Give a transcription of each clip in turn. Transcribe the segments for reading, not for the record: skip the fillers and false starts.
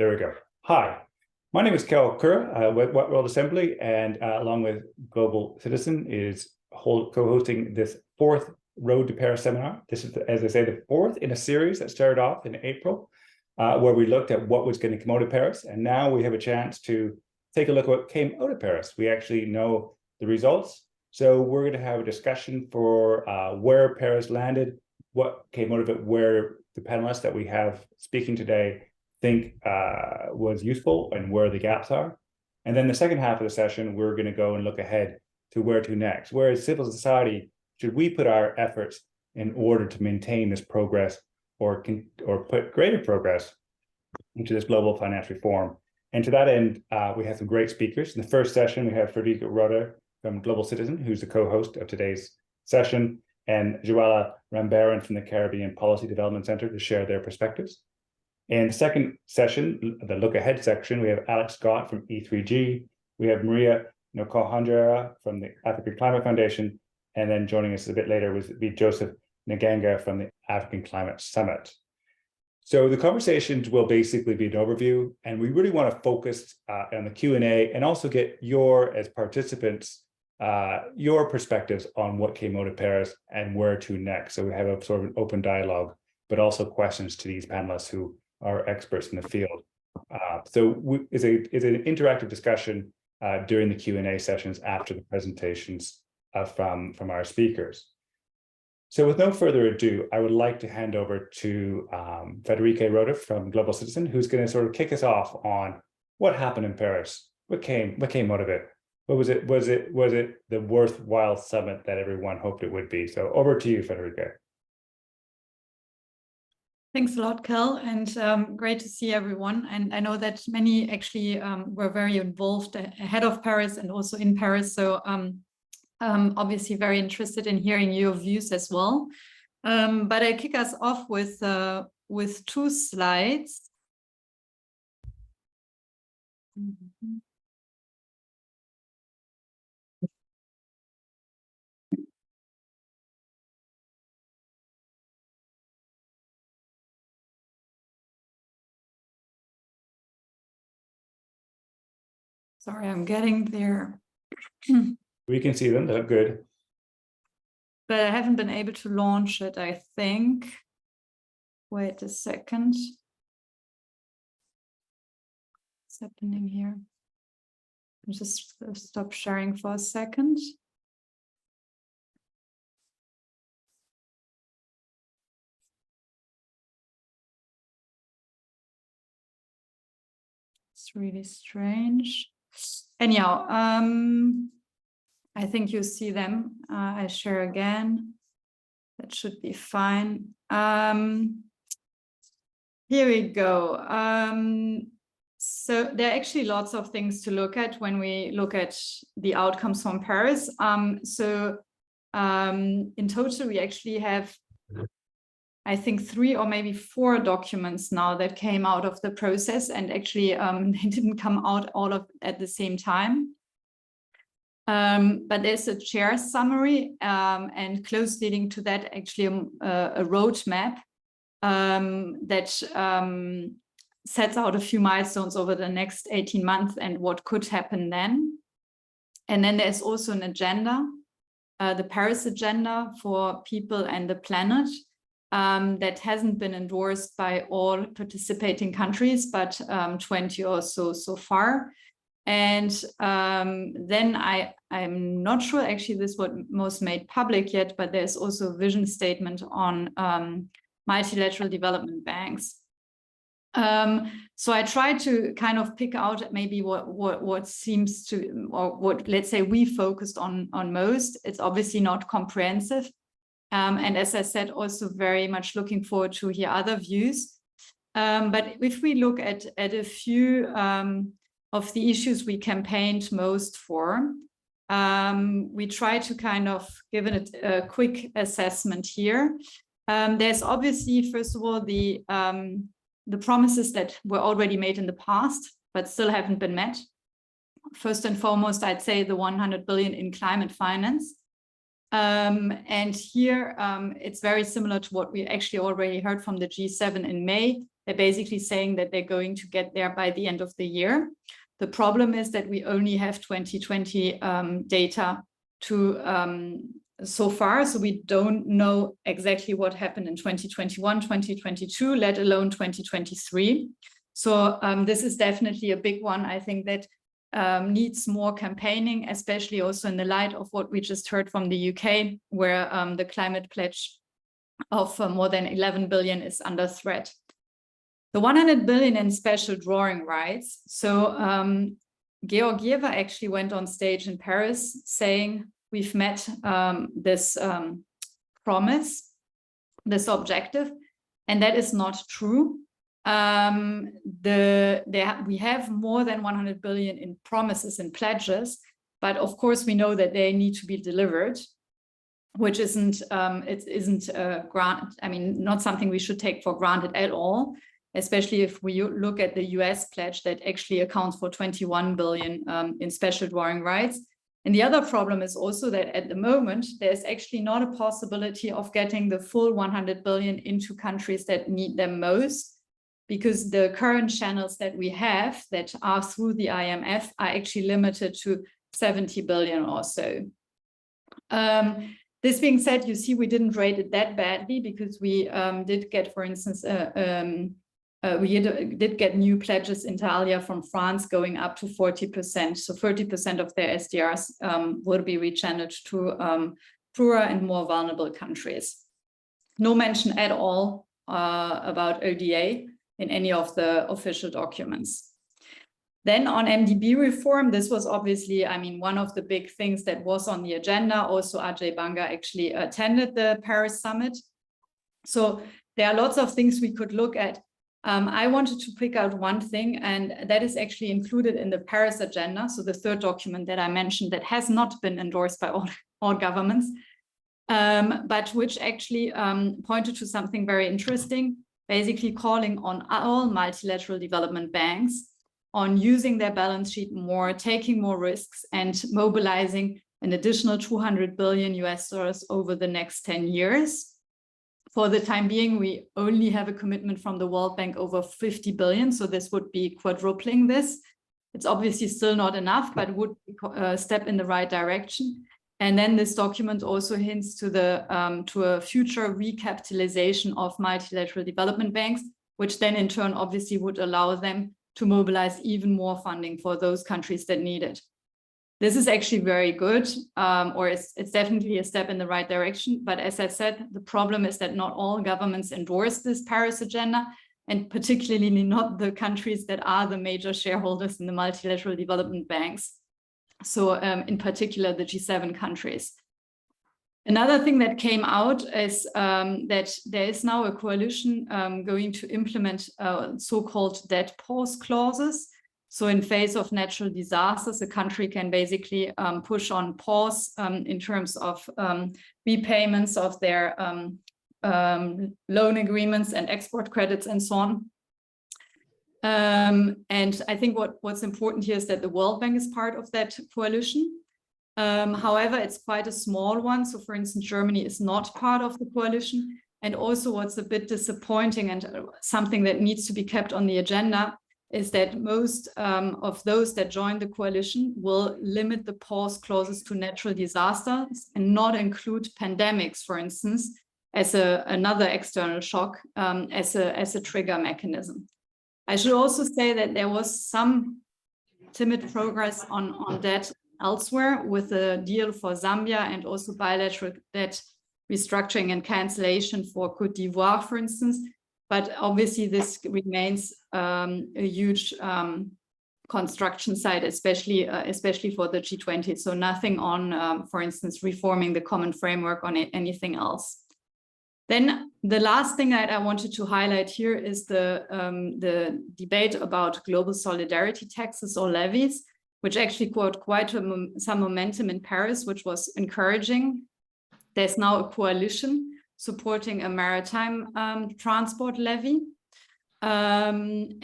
There we go. Hi, my name is Kel Kura with World Assembly, and along with Global Citizen is co-hosting this fourth Road to Paris seminar. This is, as I say, the fourth in a series that started off in April, where we looked at what was going to come out of Paris. And now we have a chance to take a look at what came out of Paris. We actually know the results. So we're going to have a discussion for where Paris landed, what came out of it, where the panelists that we have speaking today think was useful and where the gaps are. And then the second half of the session, we're going to go and look ahead to where to next. Where as civil society should we put our efforts in order to maintain this progress or put greater progress into this global finance reform? And to that end, we have some great speakers. In the first session, we have Friederike from Global Citizen, who's the co-host of today's session, and Jwala Rambarren from the Caribbean Policy Development Center to share their perspectives. In the second session, the look ahead section, we have Alex Scott from E3G, we have Maria Nkhonjera from the African Climate Foundation, and then joining us a bit later will be Joseph Nkhonjera from the African Climate Summit. So the conversations will basically be an overview, and we really want to focus on the Q&A and also get your, as participants, your perspectives on what came out of Paris and where to next. So we have a sort of an open dialogue, but also questions to these panelists who are experts in the field. It's an interactive discussion during the Q&A sessions after the presentations from our speakers. So with no further ado, I would like to hand over to Friederike from Global Citizen, who's going to sort of kick us off on what happened in Paris, what came out of it. What was it? Was it the worthwhile summit that everyone hoped it would be? So over to you, Friederike. Thanks a lot, Kel, and great to see everyone. And I know that many actually were very involved ahead of Paris and also in Paris. So obviously very interested in hearing your views as well. But I kick us off with two slides. Sorry, I'm getting there. We can see them, they look good. But I haven't been able to launch it, I think. Wait a second. What's happening here? I'll just stop sharing for a second. It's really strange. Anyhow, I think you see them. I share again. That should be fine. Here we go. So there are actually lots of things to look at when we look at the outcomes from Paris. In total, we actually have, I think, 3 or maybe 4 documents now that came out of the process, and actually they didn't come out all at the same time. But there's a chair summary and closely linked to that actually a roadmap that sets out a few milestones over the next 18 months and what could happen then. And then there's also an agenda, the Paris agenda for people and the planet, that hasn't been endorsed by all participating countries, but 20 or so far. And then I'm not sure actually this was made public yet, but there's also a vision statement on multilateral development banks. So I tried to kind of pick out maybe what seems to, or what, let's say, we focused on most. It's obviously not comprehensive. And as I said, also very much looking forward to hear other views. But if we look at a few of the issues we campaigned most for, we try to kind of give it a quick assessment here. There's obviously, first of all, the promises that were already made in the past, but still haven't been met. First and foremost, I'd say the 100 billion in climate finance. And here it's very similar to what we actually already heard from the G7 in May. They're basically saying that they're going to get there by the end of the year. The problem is that we only have 2020 data to so far, so we don't know exactly what happened in 2021, 2022, let alone 2023. So this is definitely a big one. I think that needs more campaigning, especially also in the light of what we just heard from the UK, where the climate pledge of more than 11 billion is under threat. The 100 billion in special drawing rights. So Georgieva actually went on stage in Paris saying, we've met this promise, this objective, and that is not true. We have more than 100 billion in promises and pledges, but of course we know that they need to be delivered, which isn't not something we should take for granted at all, especially if we look at the US pledge that actually accounts for 21 billion in special drawing rights. And the other problem is also that at the moment, there's actually not a possibility of getting the full 100 billion into countries that need them most, because the current channels that we have that are through the IMF are actually limited to 70 billion or so. This being said, you see, we didn't rate it that badly because we did get, for instance, we did get new pledges inter alia from France going up to 40%. So 30% of their SDRs will be rechanneled to poorer and more vulnerable countries. No mention at all about ODA in any of the official documents. Then on MDB reform, this was obviously, one of the big things that was on the agenda. Also, Ajay Banga actually attended the Paris summit. So there are lots of things we could look at. I wanted to pick out one thing, and that is actually included in the Paris agenda. So the third document that I mentioned that has not been endorsed by all governments, but which actually pointed to something very interesting, basically calling on all multilateral development banks on using their balance sheet more, taking more risks, and mobilizing an additional 200 billion US dollars over the next 10 years. For the time being, we only have a commitment from the World Bank over 50 billion. So this would be quadrupling this. It's obviously still not enough, but would be a step in the right direction. And then this document also hints to a future recapitalization of multilateral development banks, which then in turn obviously would allow them to mobilize even more funding for those countries that need it. This is actually very good, or it's definitely a step in the right direction. But as I said, the problem is that not all governments endorse this Paris agenda, and particularly not the countries that are the major shareholders in the multilateral development banks. So in particular, the G7 countries. Another thing that came out is that there is now a coalition going to implement so-called debt pause clauses. So in face of natural disasters, a country can basically push on pause in terms of repayments of their loan agreements and export credits and so on. And I think what's important here is that the World Bank is part of that coalition. However, it's quite a small one. So for instance, Germany is not part of the coalition. And also what's a bit disappointing and something that needs to be kept on the agenda is that most of those that join the coalition will limit the pause clauses to natural disasters and not include pandemics, for instance, as another external shock, as a trigger mechanism. I should also say that there was some timid progress on that elsewhere with a deal for Zambia and also bilateral debt restructuring and cancellation for Côte d'Ivoire, for instance. But obviously this remains a huge construction site, especially for the G20. So nothing on, for instance, reforming the common framework on anything else. Then the last thing that I wanted to highlight here is the debate about global solidarity taxes or levies, which actually got quite some momentum in Paris, which was encouraging. There's now a coalition supporting a maritime transport levy. And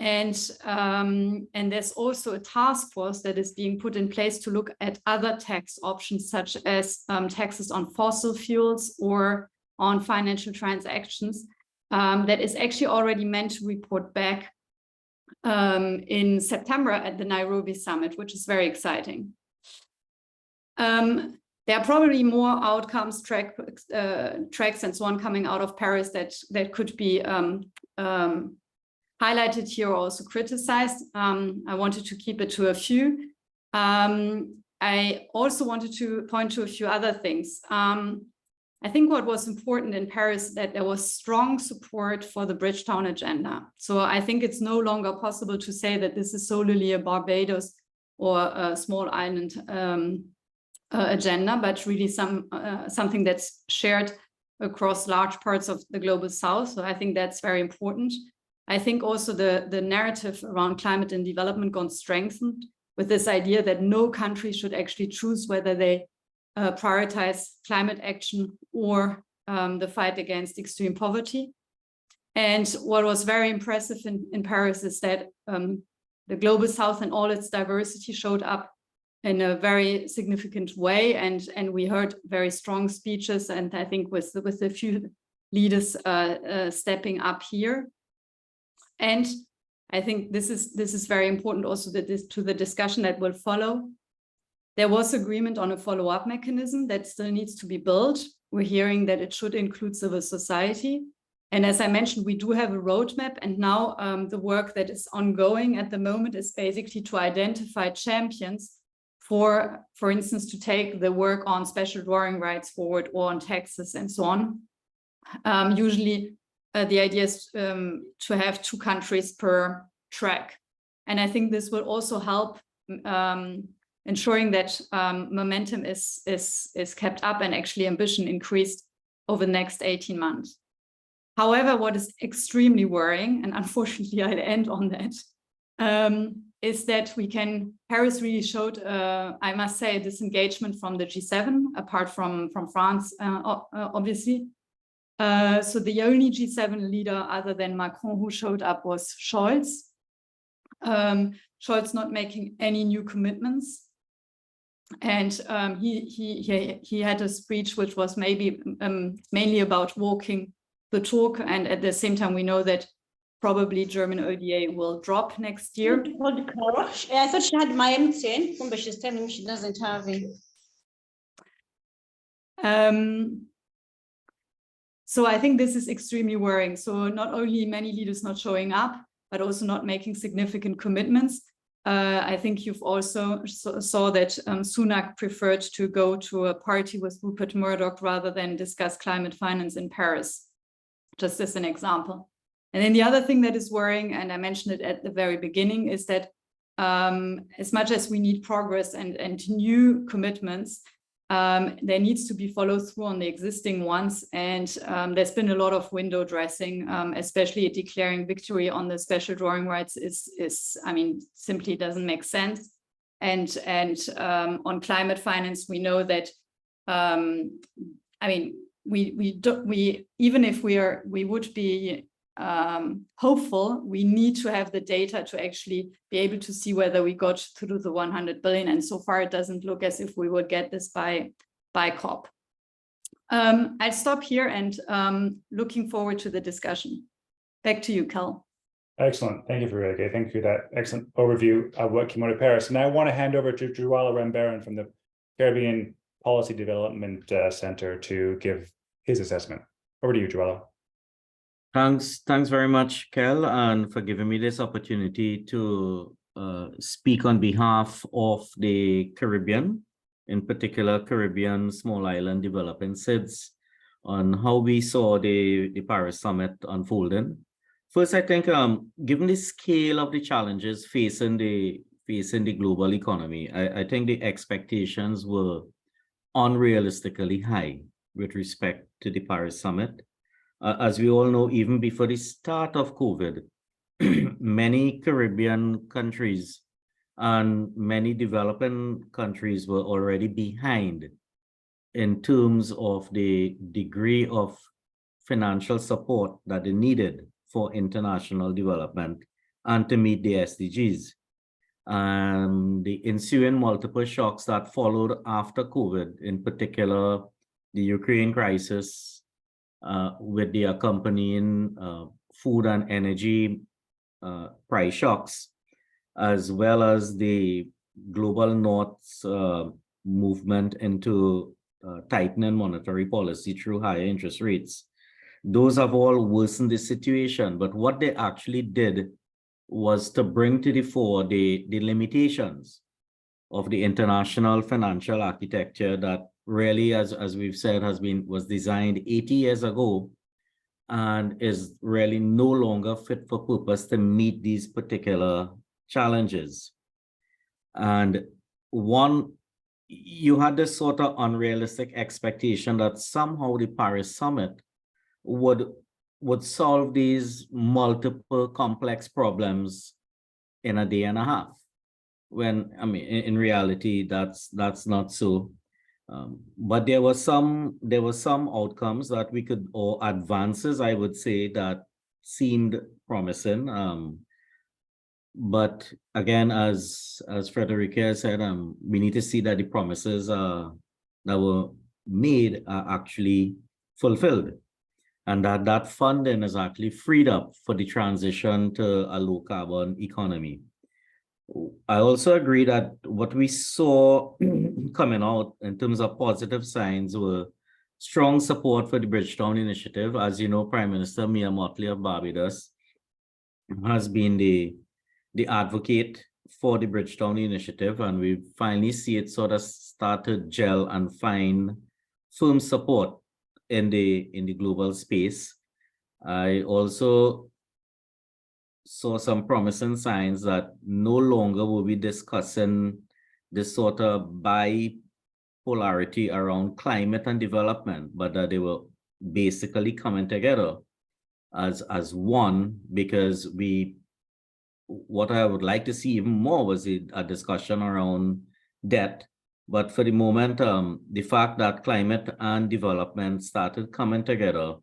there's also a task force that is being put in place to look at other tax options, such as taxes on fossil fuels or on financial transactions. that is actually already meant to report back in September at the Nairobi summit, which is very exciting. There are probably more outcomes, tracks and so on coming out of Paris that could be highlighted here, or also criticized. I wanted to keep it to a few. I also wanted to point to a few other things. I think what was important in Paris, that there was strong support for the Bridgetown agenda. So I think it's no longer possible to say that this is solely a Barbados or a small island agenda, but really something that's shared across large parts of the global south. So I think that's very important. I think also the narrative around climate and development got strengthened with this idea that no country should actually choose whether they prioritize climate action or the fight against extreme poverty. And what was very impressive in Paris is that the global south and all its diversity showed up in a very significant way, and we heard very strong speeches, and I think with a few leaders stepping up here. And I think this is very important also to the discussion that will follow. There was agreement on a follow-up mechanism that still needs to be built. We're hearing that it should include civil society. And as I mentioned, we do have a roadmap, and now the work that is ongoing at the moment is basically to identify champions for instance, to take the work on special drawing rights forward, or on taxes and so on. Usually the idea is to have 2 countries per track. And I think this will also help ensuring that momentum is kept up and actually ambition increased over the next 18 months. However, what is extremely worrying, and unfortunately I'll end on that, is that Paris really showed, I must say, a disengagement from the G7, apart from France, obviously. So the only G7 leader other than Macron who showed up was Scholz. Scholz not making any new commitments. And he had a speech which was maybe mainly about walking the talk. And at the same time, we know that probably German ODA will drop next year. I thought she had my M10, but she's telling me she doesn't have it. So I think this is extremely worrying. So not only many leaders not showing up, but also not making significant commitments. I think you've also saw that Sunak preferred to go to a party with Rupert Murdoch rather than discuss climate finance in Paris, just as an example. And then the other thing that is worrying, and I mentioned it at the very beginning, is that as much as we need progress and new commitments, there needs to be follow through on the existing ones. And there's been a lot of window dressing, especially declaring victory on the special drawing rights I mean, simply doesn't make sense. And on climate finance, we know that, I mean, even if we would be hopeful, we need to have the data to actually be able to see whether we got through the 100 billion. And so far, it doesn't look as if we would get this by COP. I'll stop here and looking forward to the discussion. Back to you, Kel. Excellent. Thank you, Friederike. Thank you for that excellent overview of what came out of Paris. And I want to hand over to Jwala Rambarren from the Caribbean Policy Development Center to give his assessment. Over to you, Jwala. Thanks very much, Kel, and for giving me this opportunity to speak on behalf of the Caribbean, in particular Caribbean Small Island Developing SIDS, on how we saw the Paris Summit unfolding. First, I think given the scale of the challenges facing the global economy, I think the expectations were unrealistically high with respect to the Paris Summit. As we all know, even before the start of COVID, many Caribbean countries and many developing countries were already behind in terms of the degree of financial support that they needed for international development and to meet the SDGs. The ensuing multiple shocks that followed after COVID, in particular, the Ukraine crisis, with the accompanying food and energy price shocks, as well as the global North's movement into tightening monetary policy through higher interest rates. Those have all worsened the situation, but what they actually did was to bring to the fore the limitations of the international financial architecture that really, as we've said, was designed 80 years ago and is really no longer fit for purpose to meet these particular challenges. And one, you had this sort of unrealistic expectation that somehow the Paris Summit would solve these multiple complex problems in a day and a half. When, I mean, in reality, that's not so. But there were some outcomes that we could, or advances, I would say, that seemed promising. But again, as Friederike said, we need to see that the promises that were made are actually fulfilled, and that funding is actually freed up for the transition to a low carbon economy. I also agree that what we saw coming out in terms of positive signs were strong support for the Bridgetown Initiative. As you know, Prime Minister Mia Mottley of Barbados has been the advocate for the Bridgetown Initiative, and we finally see it sort of start to gel and find firm support in the global space. I also saw some promising signs that no longer will be discussing this sort of bipolarity around climate and development, but that they were basically coming together as one, because what I would like to see even more was a discussion around debt. But for the moment, the fact that climate and development started coming together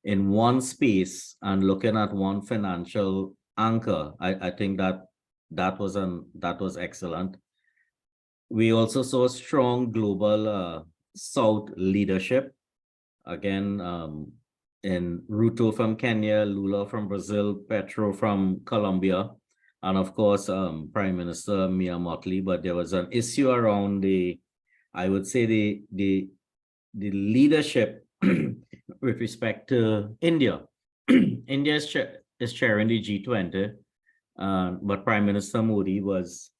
in one space and looking at one financial anchor, I think that was excellent. We also saw strong global South leadership, again, in Ruto from Kenya, Lula from Brazil, Petro from Colombia, and of course, Prime Minister Mia Mottley. But there was an issue around I would say the leadership with respect to India. India is chairing the G20, but Prime Minister Modi was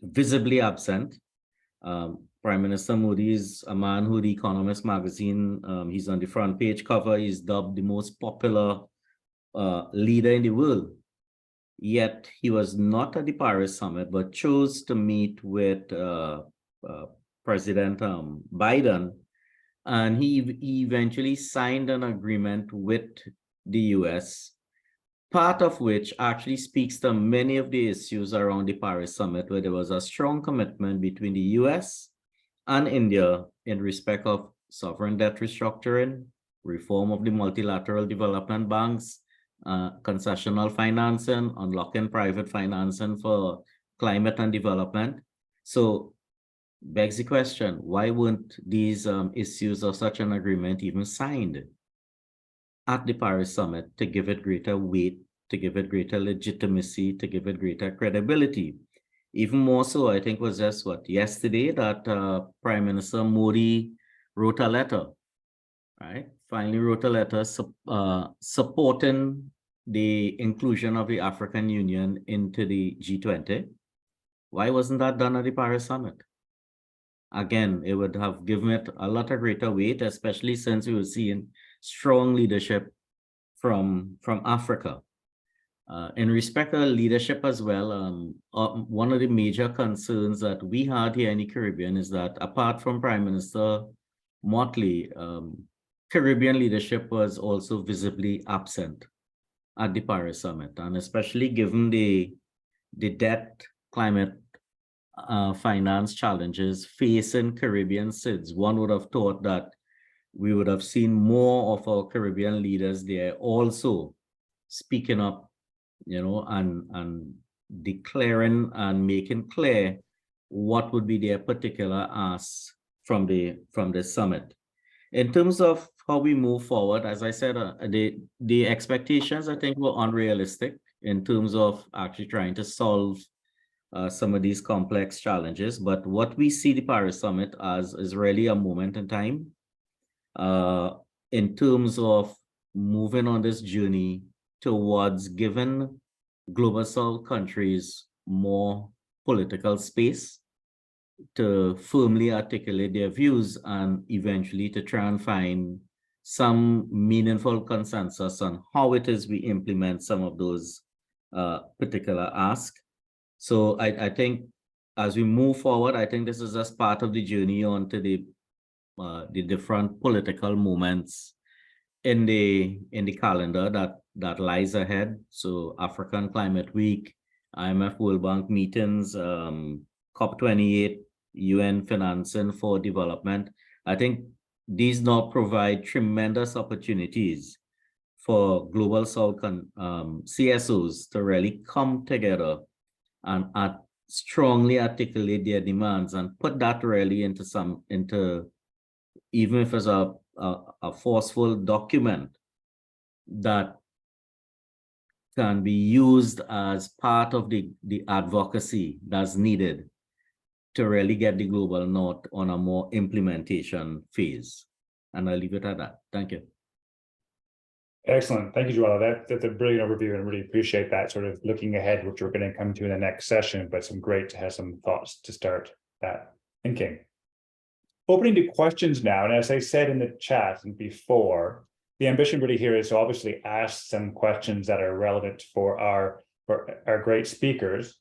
visibly absent. Prime Minister Modi is a man who The Economist magazine, he's on the front page cover, he's dubbed the most popular leader in the world. Yet he was not at the Paris Summit, but chose to meet with President Biden, and he eventually signed an agreement with the US, part of which actually speaks to many of the issues around the Paris Summit, where there was a strong commitment between the US and India in respect of sovereign debt restructuring, reform of the multilateral development banks, concessional financing, unlocking private financing for climate and development. So begs the question, why weren't these issues of such an agreement even signed at the Paris Summit to give it greater weight, to give it greater legitimacy, to give it greater credibility? Even more so, I think, was just yesterday that Prime Minister Modi wrote a letter, right? Finally wrote a letter supporting the inclusion of the African Union into the G20. Why wasn't that done at the Paris Summit? Again, it would have given it a lot of greater weight, especially since we were seeing strong leadership from Africa. In respect of leadership as well, one of the major concerns that we had here in the Caribbean is that apart from Prime Minister Mottley, Caribbean leadership was also visibly absent at the Paris Summit, and especially given the debt, climate, finance challenges facing Caribbean SIDS, one would have thought that we would have seen more of our Caribbean leaders there also speaking up, you know, and declaring and making clear what would be their particular ask from the summit. In terms of how we move forward. As I said, the expectations, I think, were unrealistic in terms of actually trying to solve some of these complex challenges. But what we see the Paris Summit as is really a moment in time in terms of moving on this journey towards giving Global South countries more political space to firmly articulate their views and eventually to try and find some meaningful consensus on how it is we implement some of those particular asks. So I think as we move forward, I think this is just part of the journey onto the different political moments in the calendar that lies ahead. So African Climate Week, IMF World Bank meetings, COP28, UN financing for development. I think these now provide tremendous opportunities for Global South CSOs to really come together and strongly articulate their demands and put that really into even if it's a forceful document that can be used as part of the advocacy that's needed to really get the Global North on a more implementation phase. And I'll leave it at that. Thank you. Excellent. Thank you, Jwala. That's a brilliant overview, and really appreciate that sort of looking ahead, which we're going to come to in the next session, but some great to have some thoughts to start that thinking. Opening to questions now, and as I said in the chat and before, the ambition really here is to obviously ask some questions that are relevant for our great speakers,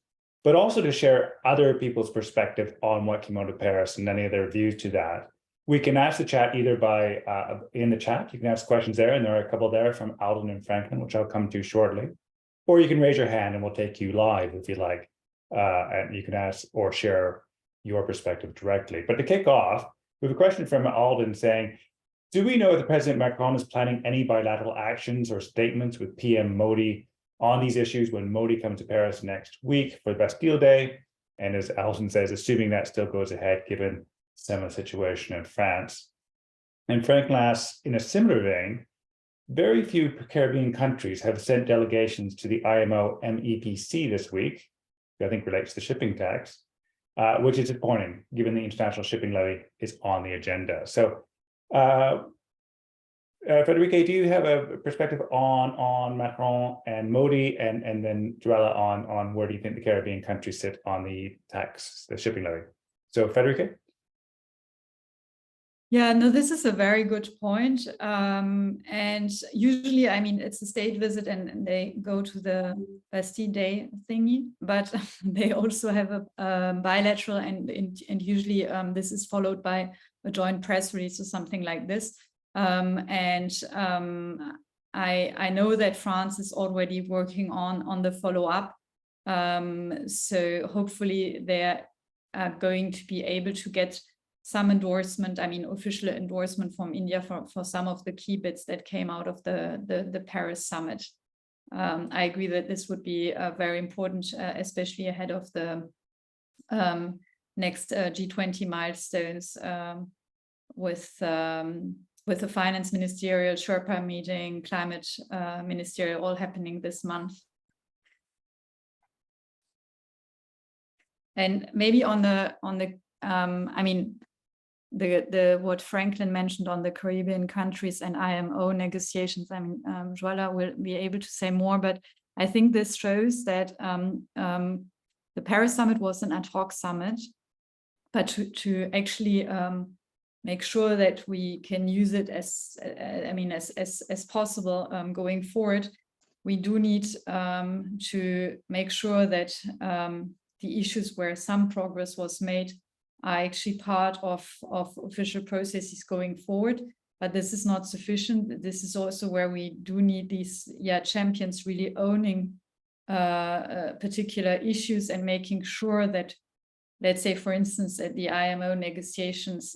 but also to share other people's perspective on what came out of Paris and any of their views to that. We can ask the chat either by in the chat, you can ask questions there, and there are a couple there from Alden and Franklin, which I'll come to shortly, or you can raise your hand and we'll take you live if you like, and you can ask or share your perspective directly. But to kick off, we have a question from Alden saying, do we know if the President Macron is planning any bilateral actions or statements with PM Modi on these issues when Modi comes to Paris next week for the Bastille Day? And as Alden says, assuming that still goes ahead, given similar situation in France. And Franklin asks, in a similar vein, very few Caribbean countries have sent delegations to the IMO MEPC this week, which I think relates to the shipping tax, which is disappointing, given the international shipping levy is on the agenda. So, Friederike, do you have a perspective on Macron and Modi, and then Jwala on where do you think the Caribbean countries sit on the tax, the shipping levy? So, Friederike? Yeah, no, this is a very good point. And usually, I mean, it's a state visit and they go to the Bastille Day thingy, but they also have a bilateral and usually this is followed by a joint press release or something like this. I know that France is already working on the follow-up. So hopefully they're going to be able to get some endorsement, I mean, official endorsement from India for some of the key bits that came out of the Paris summit. I agree that this would be very important, especially ahead of the next G20 milestones with the finance ministerial, Sherpa meeting, climate ministerial, all happening this month. And maybe on the I mean, the what Franklin mentioned on the Caribbean countries and IMO negotiations, I mean, Jwala will be able to say more, but I think this shows that the Paris summit was an ad hoc summit, but to actually make sure that we can use it as, I mean, as possible going forward, we do need to make sure that the issues where some progress was made are actually part of official processes going forward, but this is not sufficient. This is also where we do need these champions really owning particular issues and making sure that, let's say, for instance, at the IMO negotiations,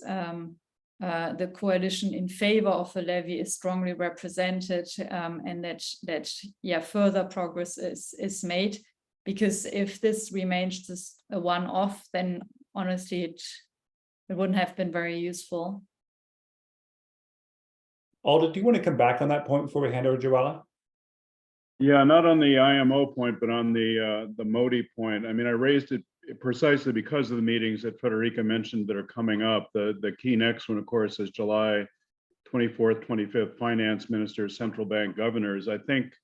the coalition in favor of a levy is strongly represented, and that further progress is made. Because if this remains just a one-off, then honestly, it wouldn't have been very useful. Aldo, do you want to come back on that point before we hand over to Jwala? Yeah, not on the IMO point, but on the Modi point. I mean, I raised it precisely because of the meetings that Friederike mentioned that are coming up. The key next one, of course, is July 24th, 25th, finance ministers, central bank governors. I think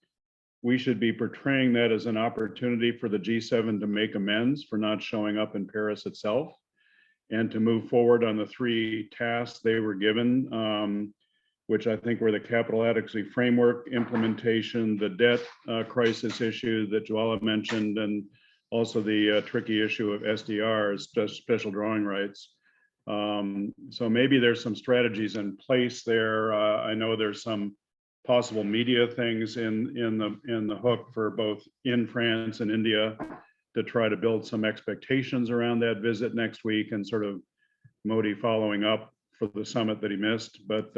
we should be portraying that as an opportunity for the G7 to make amends for not showing up in Paris itself and to move forward on the 3 tasks they were given, which I think were the capital adequacy framework implementation, the debt crisis issue that Jwala mentioned, and also the tricky issue of SDRs, special drawing rights. So maybe there's some strategies in place there. I know there's some possible media things in the hook for both in France and India to try to build some expectations around that visit next week and sort of Modi following up for the summit that he missed. But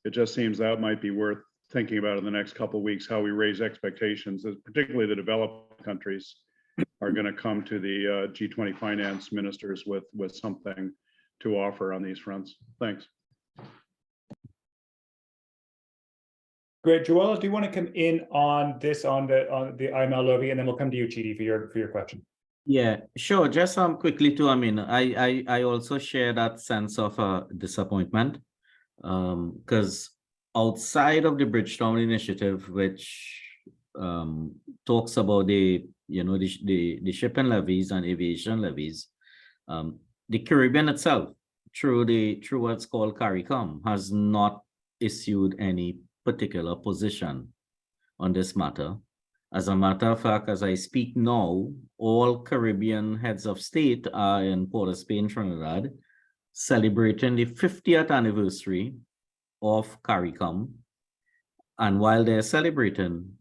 it just seems that might be worth thinking about in the next couple of weeks, how we raise expectations, as particularly the developed countries are going to come to the G20 finance ministers with something to offer on these fronts. Thanks. Great, Jwala, do you want to come in on this on the IML lobby, and then we'll come to you, Chidi, for your question. Yeah, sure. Just quickly too. I mean, I also share that sense of disappointment, because outside of the Bridgetown initiative, which talks about the shipping levies and aviation levies, the Caribbean itself, through what's called CARICOM, has not issued any particular position on this matter. As a matter of fact, as I speak now, all Caribbean heads of state are in Port of Spain, Trinidad, celebrating the 50th anniversary of CARICOM. And while they're celebrating,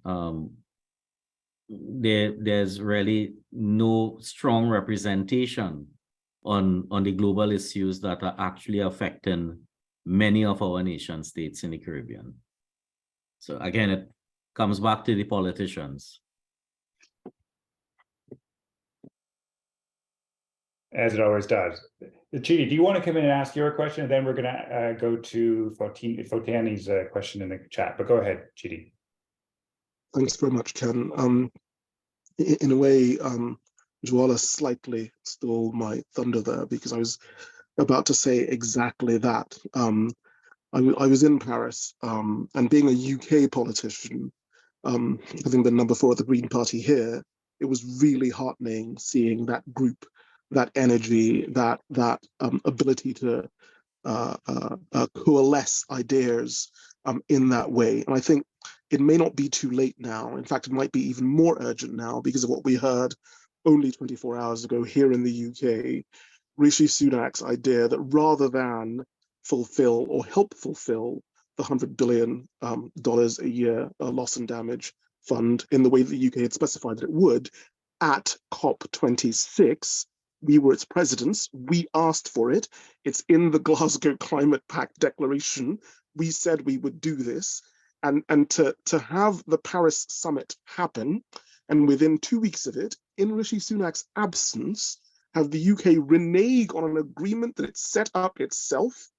there's really no strong representation on the global issues that are actually affecting many of our nation states in the Caribbean. So again, it comes back to the politicians. As it always does. Chidi, do you want to come in and ask your question? And then we're going to go to Fotani's question in the chat. But go ahead, Chidi. Thanks very much, Ken. In a way, Jwala slightly stole my thunder there, because I was about to say exactly that. I was in Paris, and being a UK politician, having been number 4 at the Green Party here, it was really heartening seeing that group, that energy, that ability to coalesce ideas in that way. And I think it may not be too late now. In fact, it might be even more urgent now because of what we heard only 24 hours ago here in the UK, Rishi Sunak's idea that rather than fulfill or help fulfill the $100 billion a year loss and damage fund in the way that the UK had specified that it would, at COP26, we were its presidents, we asked for it, it's in the Glasgow Climate Pact declaration, we said we would do this, and to have the Paris summit happen, and within 2 weeks of it, in Rishi Sunak's absence, have the UK renege on an agreement that it set up itself,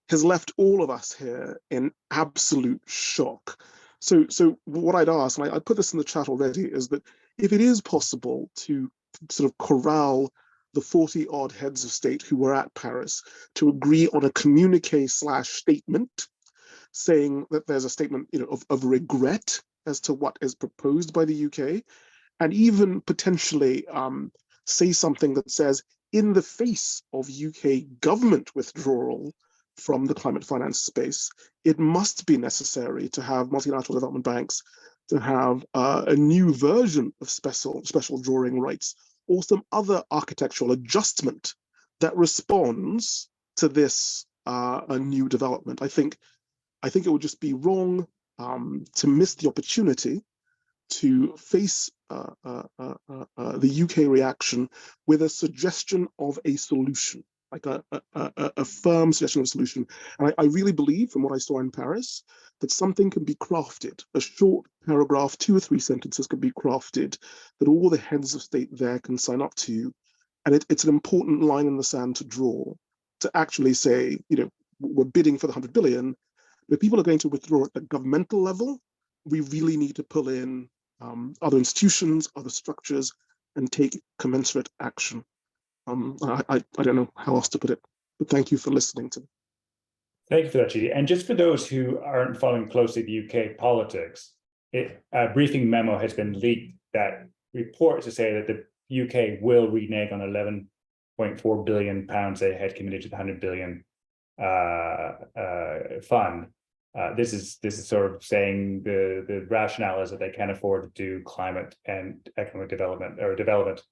has left all of us here in absolute shock. So what I'd ask, and I put this in the chat already, is that if it is possible to sort of corral the 40-odd heads of state who were at Paris to agree on a communique/statement, saying that there's a statement, of regret as to what is proposed by the UK, and even potentially say something that says, in the face of UK government withdrawal from the climate finance space, it must be necessary to have multilateral development banks, to have a new version of special drawing rights, or some other architectural adjustment that responds to this a new development. I think it would just be wrong to miss the opportunity to face the UK reaction with a suggestion of a solution, like a firm suggestion of a solution. And I really believe, from what I saw in Paris, that something can be crafted, a short paragraph, 2 or 3 sentences can be crafted, that all the heads of state there can sign up to. And it's an important line in the sand to draw, to actually say, we're bidding for the $100 billion, But if people are going to withdraw at the governmental level, we really need to pull in other institutions, other structures, and take commensurate action. I don't know how else to put it, but thank you for listening to me. Thank you for that, Chidi. And just for those who aren't following closely the UK politics, a briefing memo has been leaked that reports to say that the UK will renege on 11.4 billion pounds they had committed to the 100 billion fund. This is sort of saying the rationale is that they can't afford to do climate and economic development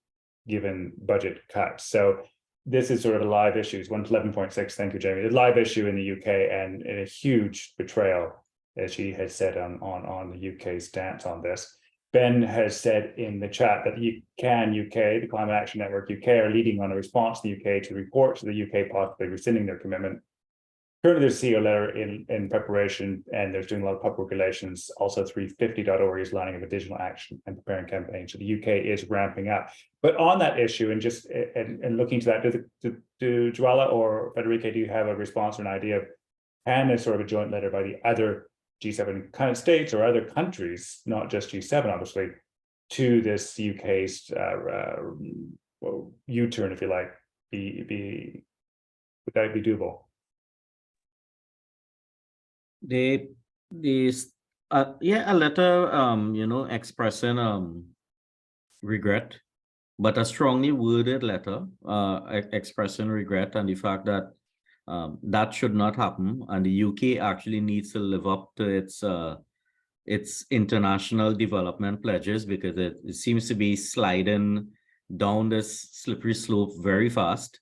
given budget cuts. So this is sort of a live issue. It's 11.6. Thank you, Jamie. A live issue in the UK and a huge betrayal, as she has said on the UK stance on this. Ben has said in the chat that the Climate Action Network UK, are leading on a response to the UK to report to the UK possibly rescinding their commitment. Currently, there's a CEO letter in preparation, and there's doing a lot of public relations. Also, 350.org is lining up a digital action and preparing campaigns. So the UK is ramping up. But on that issue, and just and looking to that, do Jwala or Friederike, do you have a response or an idea of, can there's sort of a joint letter by the other G7 kind of states or other countries, not just G7, obviously, to this UK's U-turn, if you like, would that be doable? A letter, expressing regret, but a strongly worded letter expressing regret and the fact that that should not happen, and the UK actually needs to live up to its international development pledges, because it seems to be sliding down this slippery slope very fast.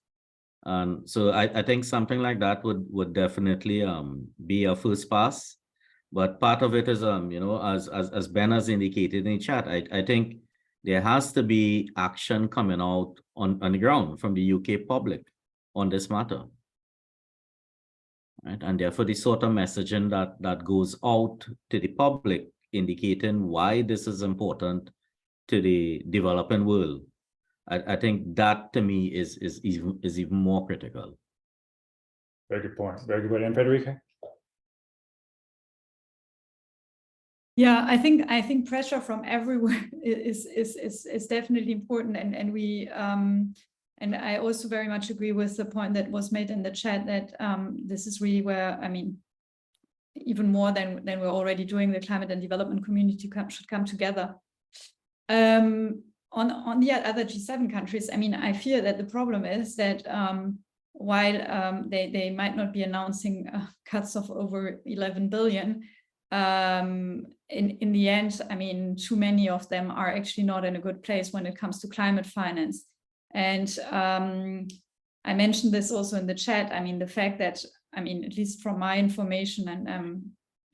And so I think something like that would definitely be a first pass. But part of it is, as Ben has indicated in the chat, I think there has to be action coming out on the ground from the UK public on this matter. Right? And therefore, the sort of messaging that goes out to the public, indicating why this is important to the developing world, I think that to me is even more critical. Very good point. Very good point. And Friederike? Yeah, I think pressure from everywhere is definitely important, and we and I also very much agree with the point that was made in the chat that this is really where, I mean, even more than we're already doing, the climate and development community should come together. On the other G7 countries, I mean, I fear that the problem is that while they might not be announcing cuts of over 11 billion, in the end, I mean, too many of them are actually not in a good place when it comes to climate finance. And I mentioned this also in the chat. I mean, the fact that, I mean, at least from my information, and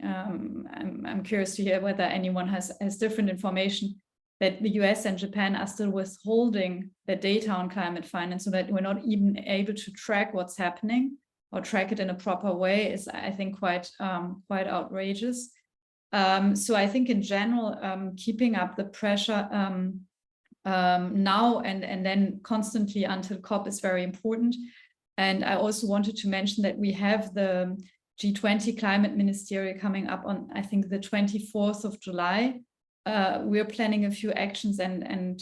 I'm curious to hear whether anyone has different information, that the US and Japan are still withholding the data on climate finance, so that we're not even able to track what's happening or track it in a proper way, is, I think, quite outrageous. So I think in general, keeping up the pressure now and then constantly until COP is very important. And I also wanted to mention that we have the G20 Climate Ministerial coming up on, I think, the 24th of July. We're planning a few actions, and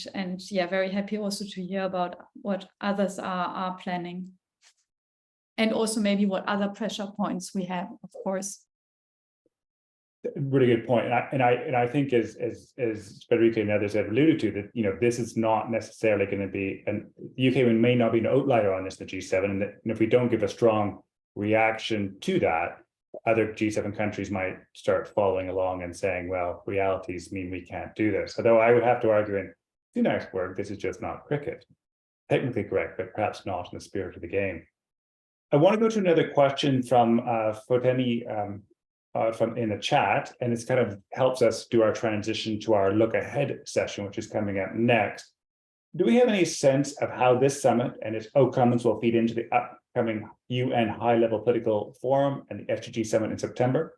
yeah, very happy also to hear about what others are planning, and also maybe what other pressure points we have, of course. Really good point, and I think as Friederike and others have alluded to, that this is not necessarily going to be, and the UK may not be an outlier on this, the G7, and that if we don't give a strong reaction to that, other G7 countries might start following along and saying, well, realities mean we can't do this. Although I would have to argue in Sunak's word, this is just not cricket. Technically correct, but perhaps not in the spirit of the game. I want to go to another question from Fotemi from in the chat, and this kind of helps us do our transition to our look ahead session, which is coming up next. Do we have any sense of how this summit and its outcomes will feed into the upcoming UN high-level political forum and the SDG summit in September?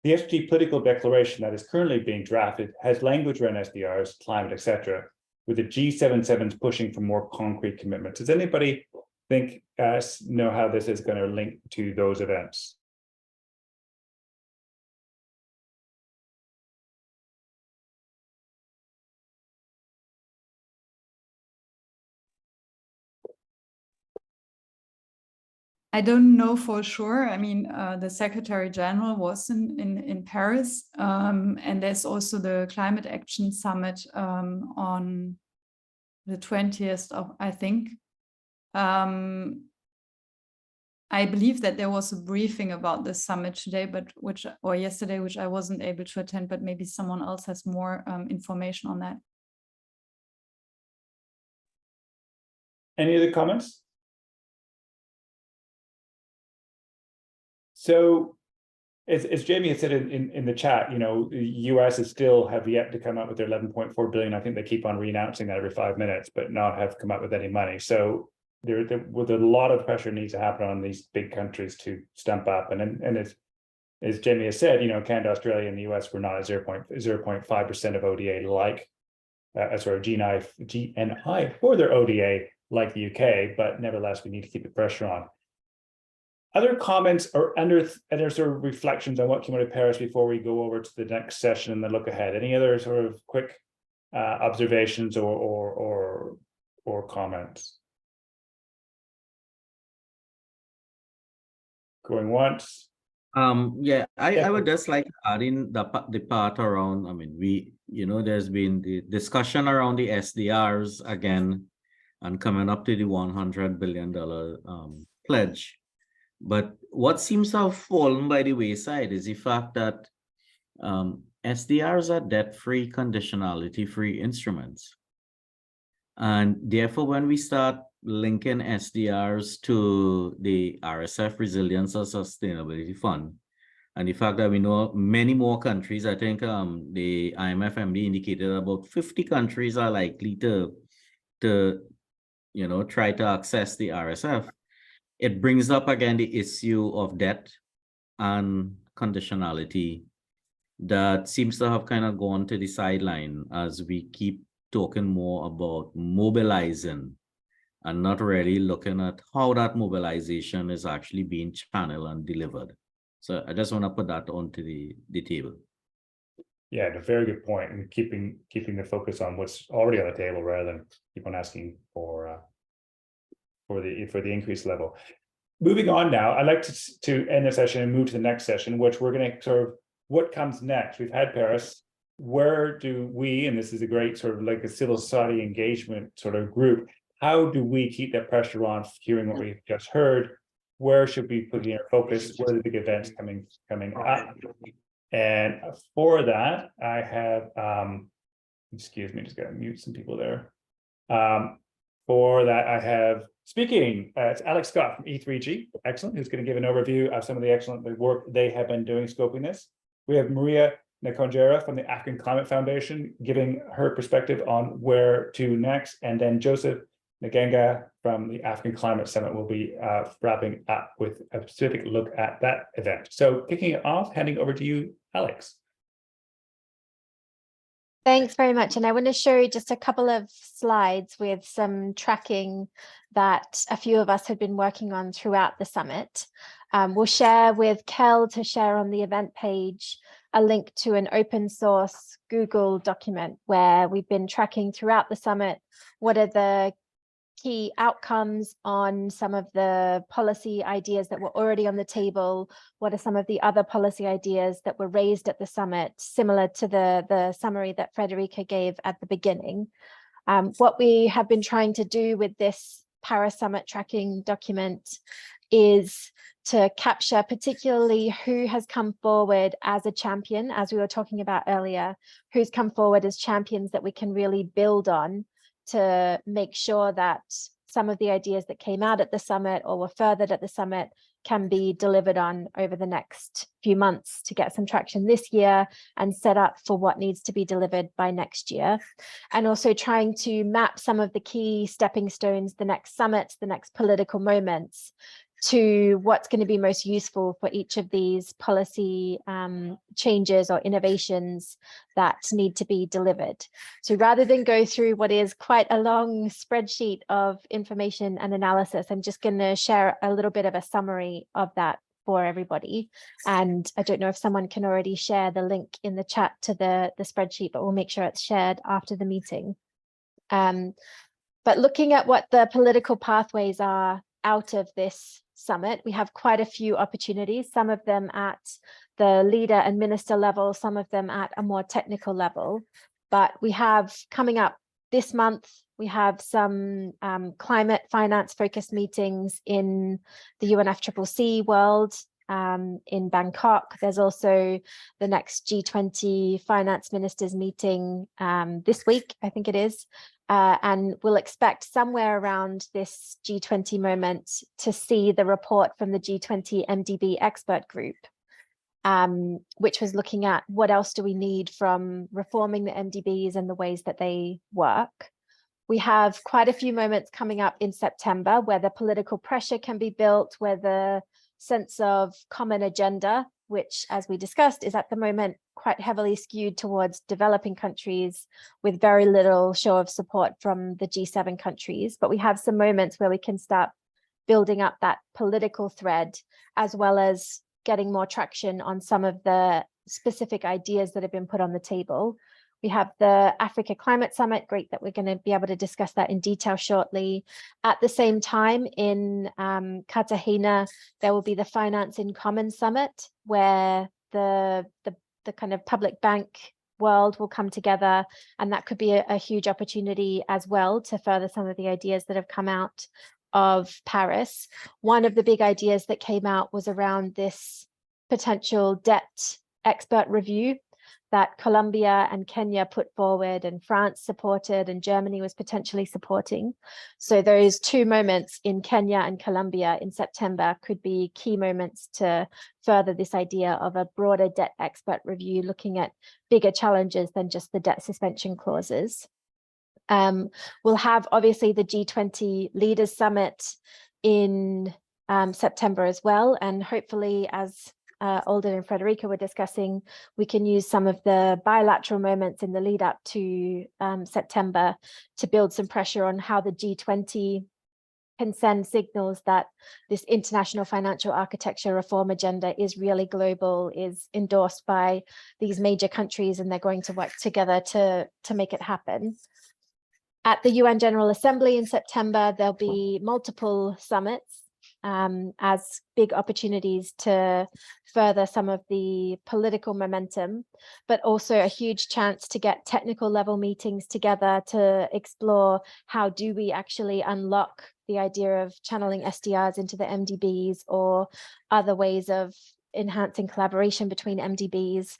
The SDG political declaration that is currently being drafted has language around SDRs, climate, etc., with the G77s pushing for more concrete commitments. Does anybody know how this is going to link to those events? I don't know for sure. I mean, the Secretary General was in Paris, and there's also the Climate Action Summit on the 20th of, I think. I believe that there was a briefing about this summit today, or yesterday, which I wasn't able to attend, but maybe someone else has more information on that. Any other comments? So, as Jamie had said in the chat, you know, the US is still have yet to come up with their 11.4 billion. I think they keep on re-announcing that every 5 minutes, but not have come up with any money. So with a lot of pressure needs to happen on these big countries to stump up. And as Jamie has said, you know, Canada, Australia, and the US were not at 0.5% of ODA like, GNI for their ODA like the UK, but nevertheless, we need to keep the pressure on. Other comments or other sort of reflections on what came out of Paris before we go over to the next session and the look ahead? Any other sort of quick observations or comments? Going once. Yeah, I would just like to add in the part around, I mean, there's been the discussion around the SDRs again and coming up to the $100 billion pledge. But what seems to have fallen by the wayside is the fact that SDRs are debt-free, conditionality-free instruments. And therefore, when we start linking SDRs to the RSF Resilience and Sustainability Fund, and the fact that we know many more countries, I think the IMF MD indicated about 50 countries are likely to try to access the RSF. It brings up again the issue of debt and conditionality that seems to have kind of gone to the sideline as we keep talking more about mobilizing and not really looking at how that mobilization is actually being channeled and delivered. So I just want to put that onto the table. Yeah, a very good point. And keeping the focus on what's already on the table rather than keep on asking for the increased level. Moving on now, I'd like to end the session and move to the next session, which we're going to sort of what comes next. We've had Paris. Where do we, and this is a great sort of like a civil society engagement sort of group, how do we keep that pressure on hearing what we've just heard? Where should we put our focus? What are the big events coming up? And for that, I have, excuse me, just got to mute some people there. For that, I have speaking, it's Alex Scott from E3G, excellent, who's going to give an overview of some of the excellent work they have been doing scoping this. We have Maria Nkhonjera from the African Climate Foundation giving her perspective on where to next, and then Joseph Nkhonjera from the African Climate Summit will be wrapping up with a specific look at that event. So kicking it off, handing over to you, Alex. Thanks very much. And I want to show you just a couple of slides with some tracking that a few of us have been working on throughout the summit. We'll share with Kel to share on the event page a link to an open source Google document where we've been tracking throughout the summit what are the key outcomes on some of the policy ideas that were already on the table, what are some of the other policy ideas that were raised at the summit, similar to the summary that Friederike gave at the beginning. What we have been trying to do with this Paris Summit tracking document is to capture particularly who has come forward as a champion, as we were talking about earlier, who's come forward as champions that we can really build on to make sure that some of the ideas that came out at the summit or were furthered at the summit can be delivered on over the next few months to get some traction this year and set up for what needs to be delivered by next year. And also trying to map some of the key stepping stones, the next summits, the next political moments, to what's going to be most useful for each of these policy changes or innovations that need to be delivered. So rather than go through what is quite a long spreadsheet of information and analysis, I'm just going to share a little bit of a summary of that for everybody. And I don't know if someone can already share the link in the chat to the spreadsheet, but we'll make sure it's shared after the meeting. But looking at what the political pathways are out of this summit. We have quite a few opportunities, some of them at the leader and minister level, some of them at a more technical level. But we have coming up this month, we have some climate finance focused meetings in the UNFCCC world in Bangkok. There's also the next G20 finance ministers meeting this week, I think it is. And we'll expect somewhere around this G20 moment to see the report from the G20 MDB expert group, which was looking at what else do we need from reforming the MDBs and the ways that they work. We have quite a few moments coming up in September where the political pressure can be built, where the sense of common agenda, which, as we discussed, is at the moment quite heavily skewed towards developing countries with very little show of support from the G7 countries. But we have some moments where we can start building up that political thread, as well as getting more traction on some of the specific ideas that have been put on the table. We have the Africa Climate Summit, great that we're going to be able to discuss that in detail shortly. At the same time, in Cartagena, there will be the Finance in Common Summit, where the kind of public bank world will come together, and that could be a huge opportunity as well to further some of the ideas that have come out of Paris. One of the big ideas that came out was around this potential debt expert review that Colombia and Kenya put forward, and France supported, and Germany was potentially supporting. So those two moments in Kenya and Colombia in September could be key moments to further this idea of a broader debt expert review, looking at bigger challenges than just the debt suspension clauses. We'll have obviously the G20 Leaders Summit in September as well, and hopefully, as Alden and Friederike were discussing, we can use some of the bilateral moments in the lead up to September to build some pressure on how the G20 can send signals that this international financial architecture reform agenda is really global, is endorsed by these major countries, and they're going to work together to make it happen. At the UN General Assembly in September, there'll be multiple summits as big opportunities to further some of the political momentum, but also a huge chance to get technical level meetings together to explore how do we actually unlock the idea of channeling SDRs into the MDBs or other ways of enhancing collaboration between MDBs.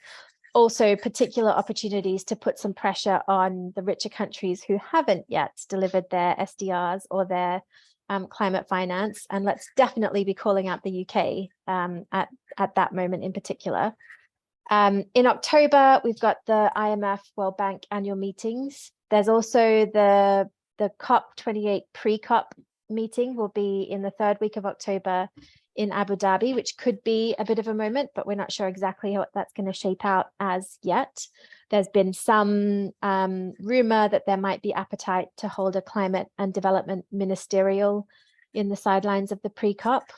Also particular opportunities to put some pressure on the richer countries who haven't yet delivered their SDRs or their climate finance, and let's definitely be calling out the UK at that moment in particular. In October, we've got the IMF World Bank annual meetings. There's also the COP28 pre-COP meeting will be in the third week of October in Abu Dhabi, which could be a bit of a moment, but we're not sure exactly what that's going to shape out as yet. There's been some rumor that there might be appetite to hold a climate and development ministerial in the sidelines of the pre-COP.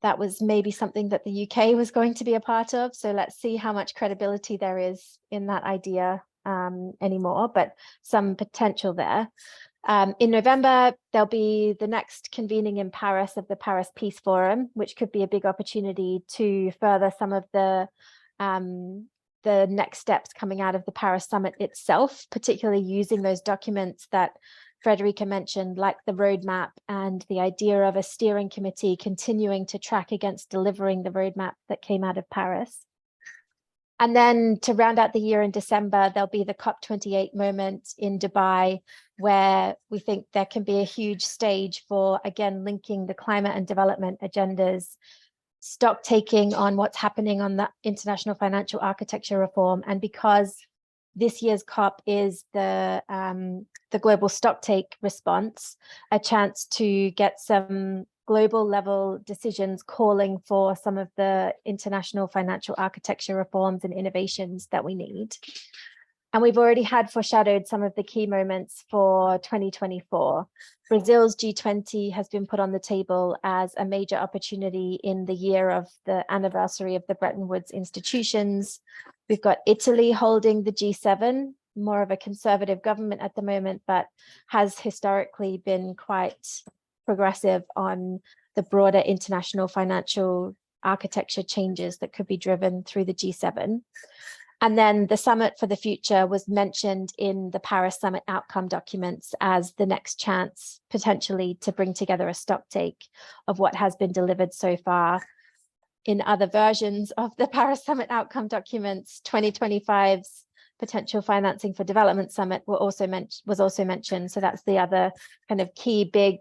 That was maybe something that the UK was going to be a part of. So let's see how much credibility there is in that idea anymore, but some potential there. In November, there'll be the next convening in Paris of the Paris Peace Forum, which could be a big opportunity to further some of the next steps coming out of the Paris summit itself, particularly using those documents that Friederike mentioned, like the roadmap and the idea of a steering committee continuing to track against delivering the roadmap that came out of Paris. And then to round out the year in December, there'll be the COP28 moment in Dubai, where we think there can be a huge stage for, again, linking the climate and development agendas, stock taking on what's happening on the international financial architecture reform. And because this year's COP is the global stocktake response, a chance to get some global level decisions calling for some of the international financial architecture reforms and innovations that we need. And we've already had foreshadowed some of the key moments for 2024. Brazil's G20 has been put on the table as a major opportunity in the year of the anniversary of the Bretton Woods institutions. We've got Italy holding the G7, more of a conservative government at the moment, but has historically been quite progressive on the broader international financial architecture changes that could be driven through the G7. And then the Summit for the Future was mentioned in the Paris Summit outcome documents as the next chance potentially to bring together a stocktake of what has been delivered so far. In other versions of the Paris Summit outcome documents, 2025's potential financing for development summit was also mentioned. So that's the other kind of key big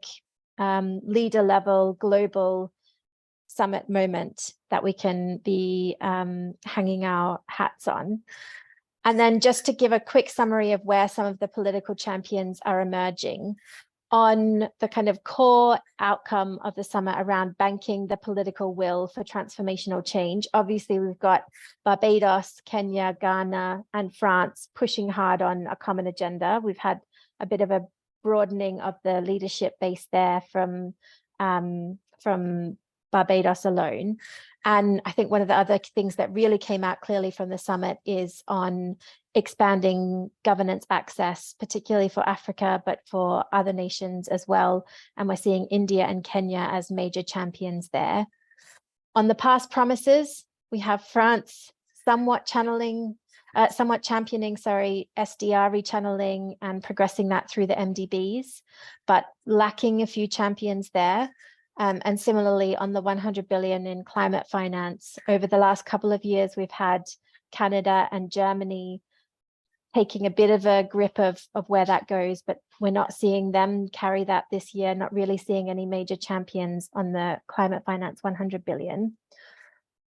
leader level global summit moment that we can be hanging our hats on. And then just to give a quick summary of where some of the political champions are emerging on the kind of core outcome of the summit around banking the political will for transformational change. Obviously, we've got Barbados, Kenya, Ghana, and France pushing hard on a common agenda. We've had a bit of a broadening of the leadership base there from Barbados alone. And I think one of the other things that really came out clearly from the summit is on expanding governance access, particularly for Africa, but for other nations as well. And we're seeing India and Kenya as major champions there. On the past promises, we have France somewhat championing, SDR rechanneling and progressing that through the MDBs, but lacking a few champions there. And similarly, on the 100 billion in climate finance, over the last couple of years, we've had Canada and Germany taking a bit of a grip of where that goes, but we're not seeing them carry that this year, not really seeing any major champions on the climate finance 100 billion.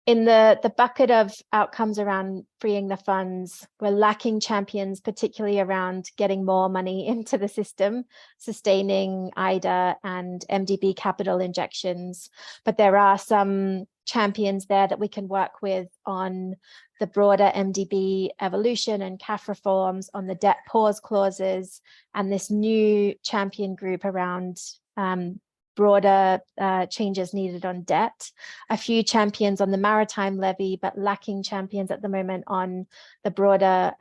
In the bucket of outcomes around freeing the funds, we're lacking champions, particularly around getting more money into the system, sustaining IDA and MDB capital injections. But there are some champions there that we can work with on the broader MDB evolution and CAF reforms, on the debt pause clauses, and this new champion group around broader changes needed on debt, a few champions on the maritime levy, but lacking champions at the moment on the broader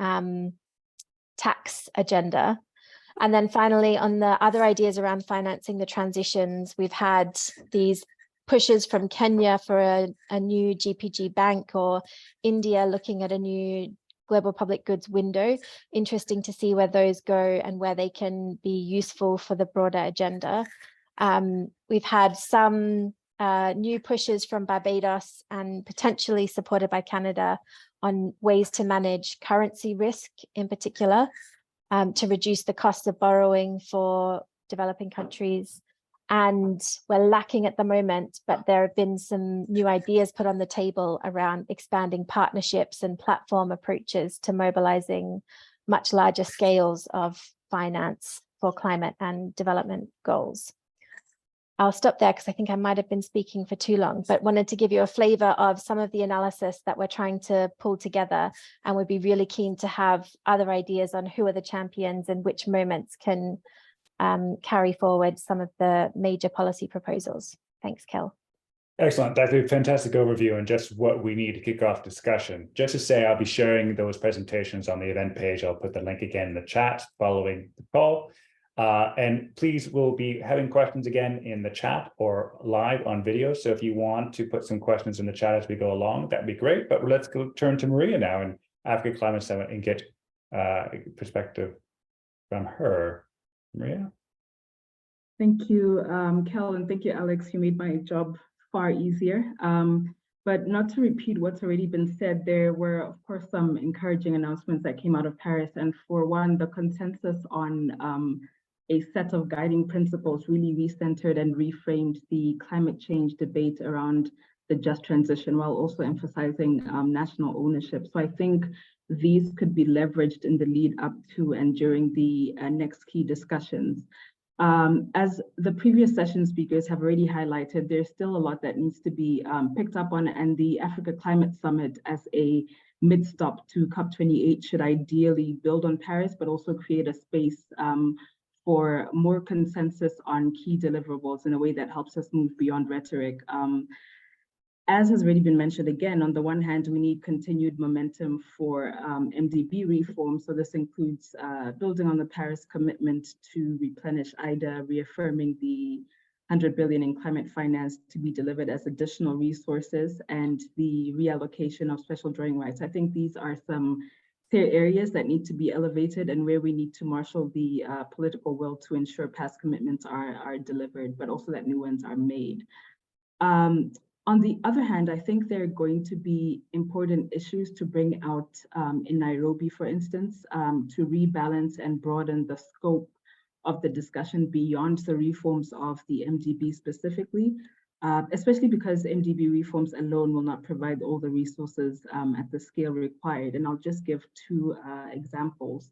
tax agenda. And then finally, on the other ideas around financing the transitions, we've had these pushes from Kenya for a new GPG bank, or India looking at a new global public goods window. Interesting to see where those go and where they can be useful for the broader agenda. We've had some new pushes from Barbados and potentially supported by Canada on ways to manage currency risk in particular, to reduce the cost of borrowing for developing countries. And we're lacking at the moment, but there have been some new ideas put on the table around expanding partnerships and platform approaches to mobilizing much larger scales of finance for climate and development goals. I'll stop there because I think I might have been speaking for too long, but wanted to give you a flavor of some of the analysis that we're trying to pull together, and would be really keen to have other ideas on who are the champions and which moments can carry forward some of the major policy proposals. Thanks, Kel. Excellent. That's a fantastic overview and just what we need to kick off discussion. Just to say, I'll be sharing those presentations on the event page. I'll put the link again in the chat following the call. And please, we'll be having questions again in the chat or live on video. So if you want to put some questions in the chat as we go along, that'd be great. But let's go turn to Maria now in Africa Climate Summit and get perspective from her. Maria? Thank you, Kel, and thank you, Alex. You made my job far easier. But not to repeat what's already been said, there were, of course, some encouraging announcements that came out of Paris. And for one, the consensus on a set of guiding principles really recentered and reframed the climate change debate around the just transition, while also emphasizing national ownership. So I think these could be leveraged in the lead up to and during the next key discussions. As the previous session speakers have already highlighted, there's still a lot that needs to be picked up on, and the Africa Climate Summit as a mid-stop to COP28 should ideally build on Paris, but also create a space for more consensus on key deliverables in a way that helps us move beyond rhetoric. As has already been mentioned, again, on the one hand, we need continued momentum for MDB reform. So this includes building on the Paris commitment to replenish IDA, reaffirming the 100 billion in climate finance to be delivered as additional resources, and the reallocation of special drawing rights. I think these are some clear areas that need to be elevated and where we need to marshal the political will to ensure past commitments are delivered, but also that new ones are made. On the other hand, I think there are going to be important issues to bring out in Nairobi, for instance, to rebalance and broaden the scope of the discussion beyond the reforms of the MDB specifically, especially because MDB reforms alone will not provide all the resources at the scale required. And I'll just give two examples.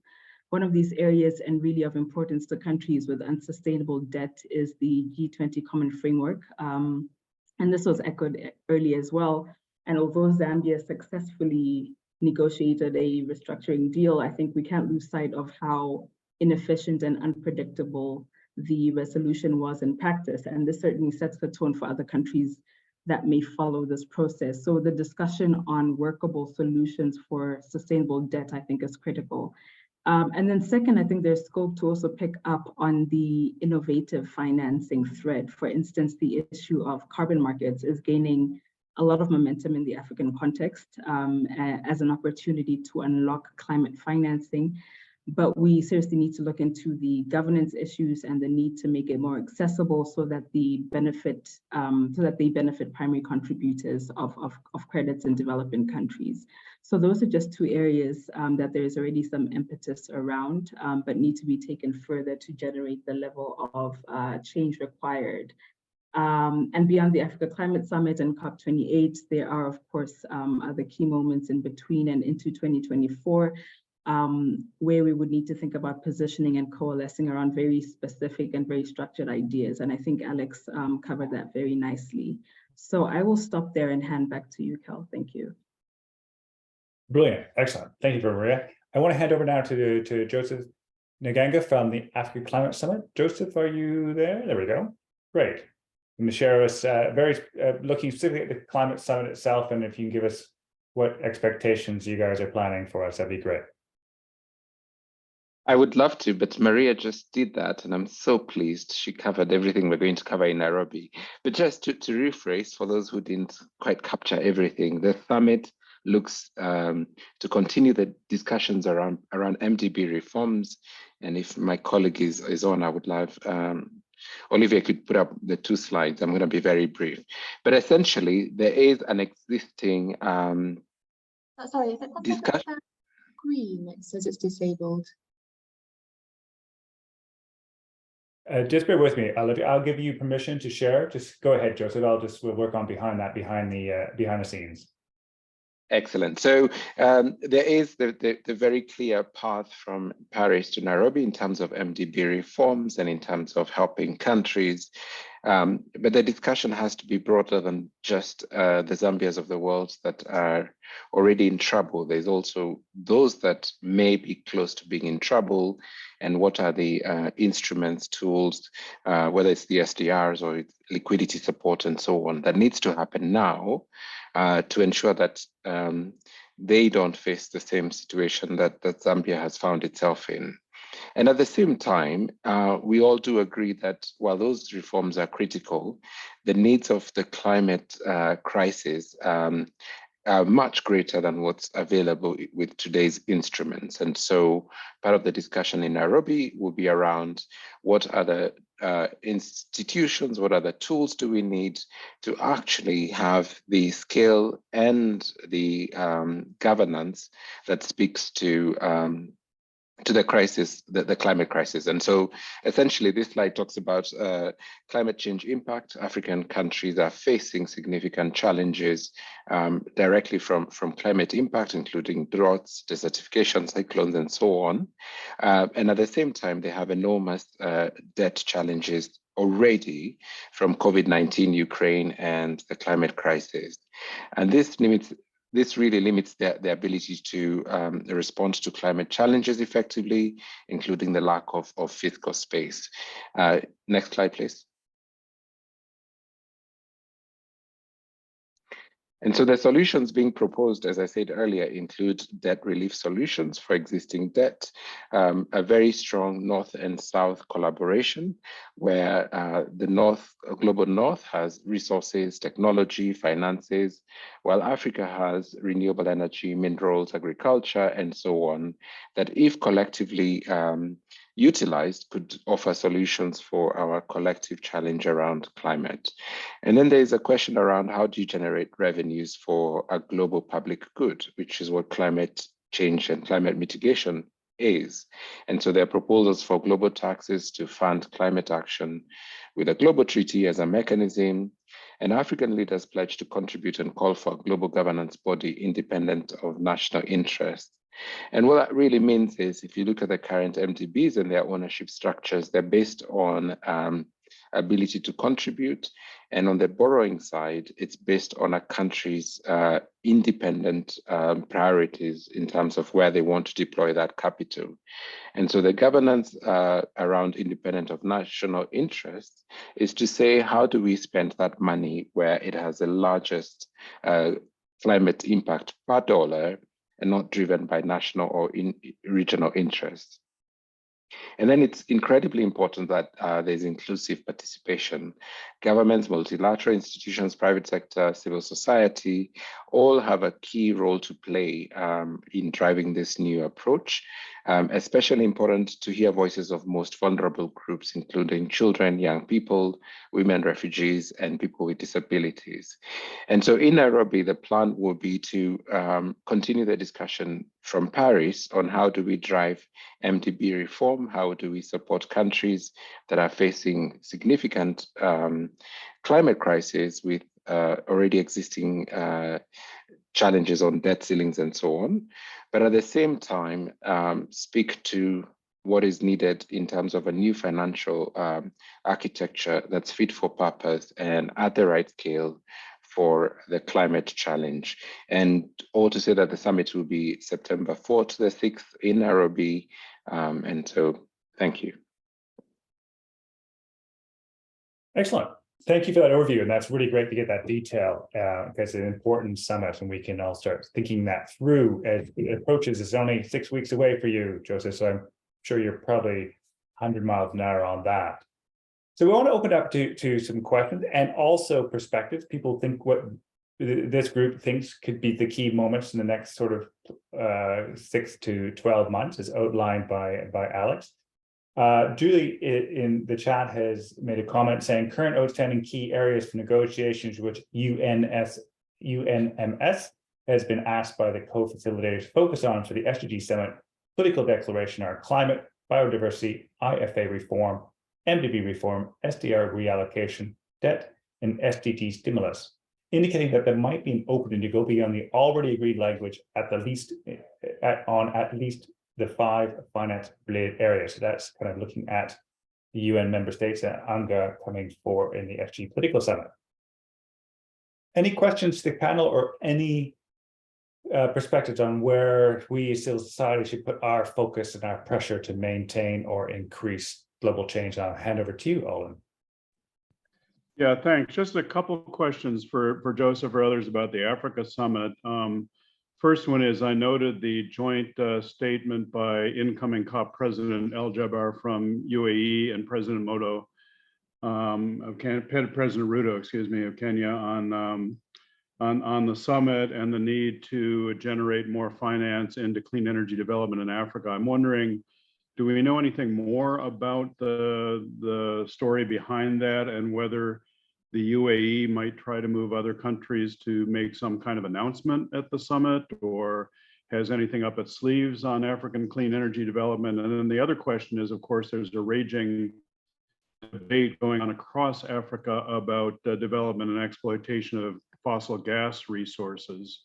One of these areas, and really of importance to countries with unsustainable debt, is the G20 Common Framework. And this was echoed earlier as well. And although Zambia successfully negotiated a restructuring deal, I think we can't lose sight of how inefficient and unpredictable the resolution was in practice. And this certainly sets the tone for other countries that may follow this process. So the discussion on workable solutions for sustainable debt, I think, is critical. And then second, I think there's scope to also pick up on the innovative financing thread. For instance, the issue of carbon markets is gaining a lot of momentum in the African context as an opportunity to unlock climate financing. But we seriously need to look into the governance issues and the need to make it more accessible so that they benefit primary contributors of credits in developing countries. So those are just two areas that there is already some impetus around, but need to be taken further to generate the level of change required. And beyond the Africa Climate Summit and COP28, there are, of course, other key moments in between and into 2024, where we would need to think about positioning and coalescing around very specific and very structured ideas. And I think Alex covered that very nicely. So I will stop there and hand back to you, Kel. Thank you. Brilliant, excellent. Thank you, Maria. I want to hand over now to Joseph Nganga from the Africa Climate Summit. Joseph, are you there? There we go. Great. I'm going to share us looking specifically at the Climate Summit itself, and if you can give us what expectations you guys are planning for us, that'd be great. I would love to, but Maria just did that, and I'm so pleased. She covered everything we're going to cover in Nairobi. But just to rephrase, for those who didn't quite capture everything, the summit looks to continue the discussions around MDB reforms. And if my colleague is on, I would love, Olivia could put up the 2 slides. I'm going to be very brief. But essentially, there is an existing sorry, discussion. Green, it says it's disabled. Just bear with me. I'll give you permission to share. Just go ahead, Joseph. We'll work on behind the scenes. Excellent. So there is the very clear path from Paris to Nairobi in terms of MDB reforms and in terms of helping countries. But the discussion has to be broader than just the Zambias of the world that are already in trouble. There's also those that may be close to being in trouble, and what are the instruments, tools, whether it's the SDRs or it's liquidity support and so on, that needs to happen now to ensure that they don't face the same situation that Zambia has found itself in. And at the same time, we all do agree that while those reforms are critical, the needs of the climate crisis are much greater than what's available with today's instruments. And so part of the discussion in Nairobi will be around what are the institutions, what other tools do we need to actually have the scale and the governance that speaks to the crisis, the climate crisis. And so essentially this slide talks about climate change impact. African countries are facing significant challenges directly from climate impact, including droughts, desertification, cyclones, and so on. And at the same time, they have enormous debt challenges already from COVID-19, Ukraine, and the climate crisis. And this really limits their ability to respond to climate challenges effectively, including the lack of fiscal space. Next slide, please. And so the solutions being proposed, as I said earlier, include debt relief solutions for existing debt, a very strong North and South collaboration, where the global North has resources, technology, finances, while Africa has renewable energy, minerals, agriculture, and so on, that if collectively utilized, could offer solutions for our collective challenge around climate. And then there's a question around how do you generate revenues for a global public good, which is what climate change and climate mitigation is. And so there are proposals for global taxes to fund climate action with a global treaty as a mechanism. And African leaders pledge to contribute and call for a global governance body independent of national interests. And what that really means is, if you look at the current MDBs and their ownership structures, they're based on ability to contribute. And on the borrowing side, it's based on a country's independent priorities in terms of where they want to deploy that capital. And so the governance around independent of national interests is to say, how do we spend that money where it has the largest climate impact per dollar, and not driven by national or regional interests. And then it's incredibly important that there's inclusive participation. Governments, multilateral institutions, private sector, civil society, all have a key role to play in driving this new approach. Especially important to hear voices of most vulnerable groups, including children, young people, women, refugees, and people with disabilities. And so in Nairobi, the plan will be to continue the discussion from Paris on how do we drive MDB reform, how do we support countries that are facing significant climate crisis with already existing challenges on debt ceilings and so on, but at the same time, speak to what is needed in terms of a new financial architecture that's fit for purpose and at the right scale for the climate challenge. And all to say that the summit will be September 4th to the 6th in Nairobi. And so, thank you. Excellent. Thank you for that overview. And that's really great to get that detail because it's an important summit and we can all start thinking that through as it approaches. It's only 6 weeks away for you, Joseph. So I'm sure you're probably 100 miles an hour on that. So we want to open up to some questions and also perspectives. People think what this group thinks could be the key moments in the next sort of 6 to 12 months as outlined by Alex. Julie in the chat has made a comment saying current outstanding key areas for negotiations which UNMS has been asked by the co-facilitators to focus on for the SDG Summit political declaration are climate, biodiversity, IFA reform, MDB reform, SDR reallocation, debt, and SDG stimulus, indicating that there might be an opening to go beyond the already agreed language at the least on at least the 5 finance-related areas. So that's kind of looking at the UN member states and UNGA coming for in the SG Political Summit. Any questions to the panel or any perspectives on where we as civil society should put our focus and our pressure to maintain or increase global change? I'll hand over to you, Olin. Yeah, thanks. Just a couple of questions for Joseph or others about the Africa Summit. First one is, I noted the joint statement by incoming COP President El Jabbar from UAE and President Moto, President Ruto, excuse me, of Kenya on the summit and the need to generate more finance into clean energy development in Africa. I'm wondering, do we know anything more about the story behind that and whether the UAE might try to move other countries to make some kind of announcement at the summit, or has anything up its sleeves on African clean energy development? And then the other question is, of course, there's a raging debate going on across Africa about the development and exploitation of fossil gas resources.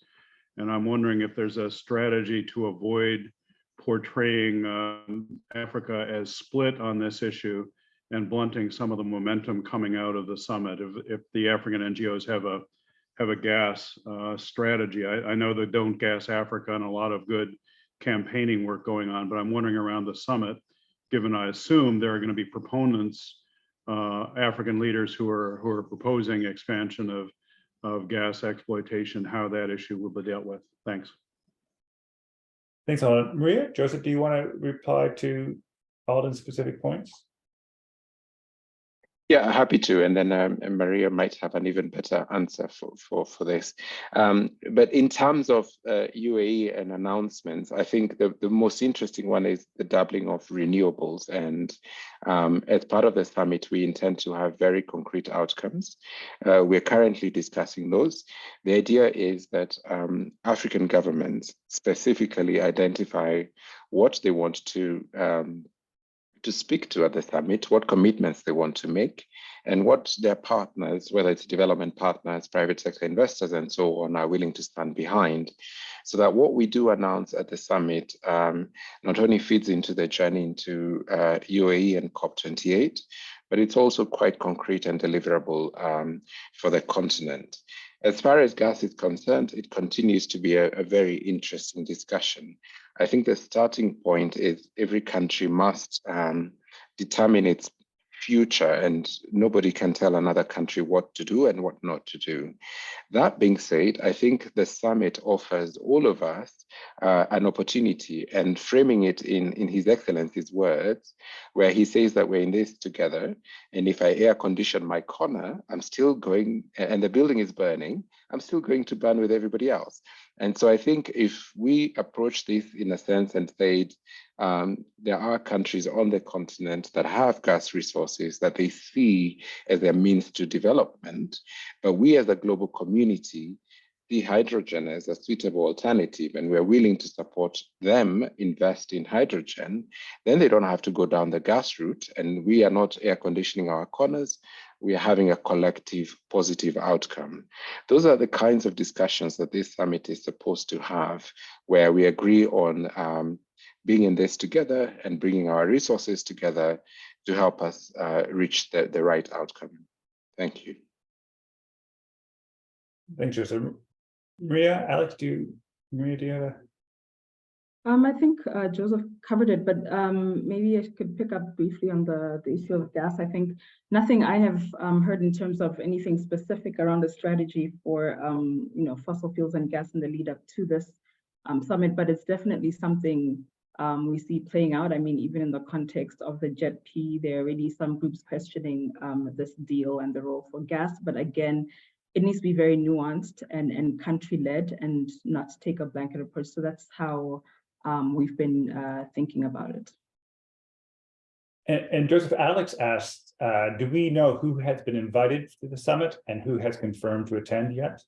And I'm wondering if there's a strategy to avoid portraying Africa as split on this issue and blunting some of the momentum coming out of the summit. If the African NGOs have a gas strategy, I know that Don't Gas Africa and a lot of good campaigning work going on, but I'm wondering around the summit, given I assume there are going to be proponents, African leaders who are proposing expansion of gas exploitation, how that issue will be dealt with. Thanks. Thanks, Alden. Maria, Joseph, do you want to reply to Alden's specific points? Yeah, happy to, and then Maria might have an even better answer for this. But in terms of UAE and announcements, I think the most interesting one is the doubling of renewables. And as part of the summit, we intend to have very concrete outcomes. We're currently discussing those. The idea is that African governments specifically identify what they want to speak to at the summit, what commitments they want to make, and what their partners, whether it's development partners, private sector investors, and so on, are willing to stand behind. So that what we do announce at the summit not only feeds into the journey into UAE and COP28, but it's also quite concrete and deliverable for the continent. As far as gas is concerned, it continues to be a very interesting discussion. I think the starting point is every country must determine its future, and nobody can tell another country what to do and what not to do. That being said, I think the summit offers all of us an opportunity, and framing it in His Excellency's words, where he says that we're in this together, and if I air condition my corner, I'm still going, and the building is burning, I'm still going to burn with everybody else. And so I think if we approach this in a sense and say, there are countries on the continent that have gas resources that they see as their means to development, but we as a global community see hydrogen as a suitable alternative, and we're willing to support them invest in hydrogen, then they don't have to go down the gas route, and we are not air conditioning our corners. We are having a collective positive outcome. Those are the kinds of discussions that this summit is supposed to have, where we agree on being in this together and bringing our resources together to help us reach the right outcome. Thank you. Thanks, Joseph. Maria, Alex, do you have a... I think Joseph covered it, but maybe I could pick up briefly on the issue of gas. I think nothing I have heard in terms of anything specific around the strategy for fossil fuels and gas in the lead up to this summit, but it's definitely something we see playing out. I mean, even in the context of the JET-P, there are already some groups questioning this deal and the role for gas, but again, it needs to be very nuanced and country-led and not take a blanket approach. So that's how we've been thinking about it. And Joseph, Alex asked, do we know who has been invited to the summit and who has confirmed to attend yet?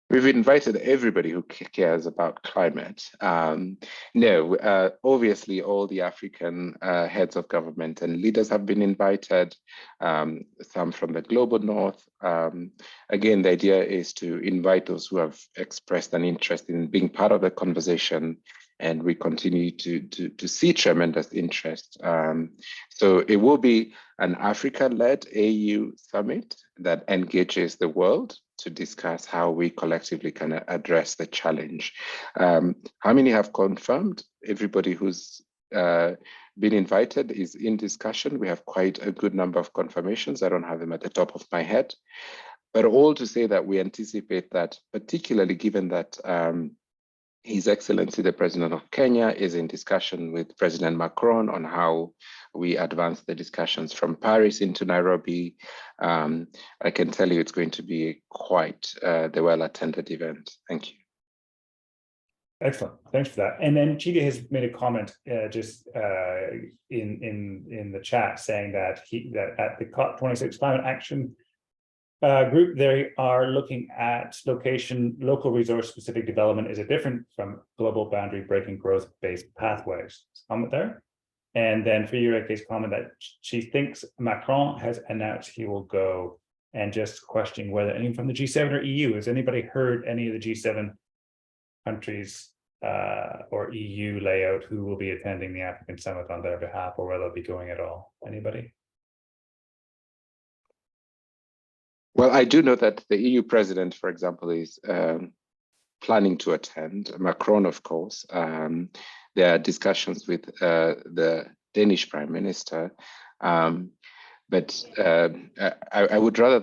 We've invited everybody who cares about climate. No, obviously all the African heads of government and leaders have been invited, some from the global north. Again, the idea is to invite those who have expressed an interest in being part of the conversation, and we continue to see tremendous interest. So it will be an Africa-led AU summit that engages the world to discuss how we collectively can address the challenge. How many have confirmed? Everybody who's been invited is in discussion. We have quite a good number of confirmations. I don't have them at the top of my head, but all to say that we anticipate that, particularly given that His Excellency, the President of Kenya, is in discussion with President Macron on how we advance the discussions from Paris into Nairobi. I can tell you it's going to be quite the well-attended event. Thank you. Excellent, thanks for that. And then Chidi has made a comment just in the chat saying that that at the COP26 Climate Action group, they are looking at local resource specific development is different from global boundary breaking growth based pathways. Comment there. And then Friederike's comment that she thinks Macron has announced he will go, and just questioning whether anyone from the G7 or EU, has anybody heard any of the G7 countries or EU lay out who will be attending the African summit on their behalf, or whether they'll be going at all? Anybody? Well, I do know that the EU president, for example, is planning to attend. Macron, of course. There are discussions with the Danish prime minister. but I would rather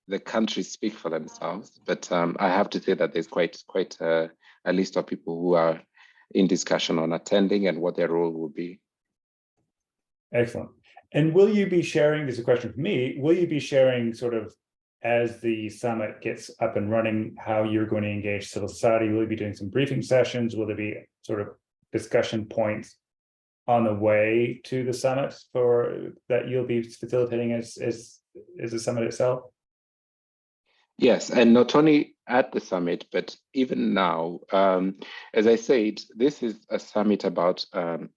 the countries speak for themselves. But I have to say that there's quite a list of people who are in discussion on attending and what their role will be. Excellent. And will you be sharing, this is a question for me, will you be sharing sort of as the summit gets up and running, how you're going to engage civil society? Will you be doing some briefing sessions? Will there be sort of discussion points on the way to the summit for that you'll be facilitating as the summit itself? Yes, and not only at the summit, but even now, as I said, this is a summit about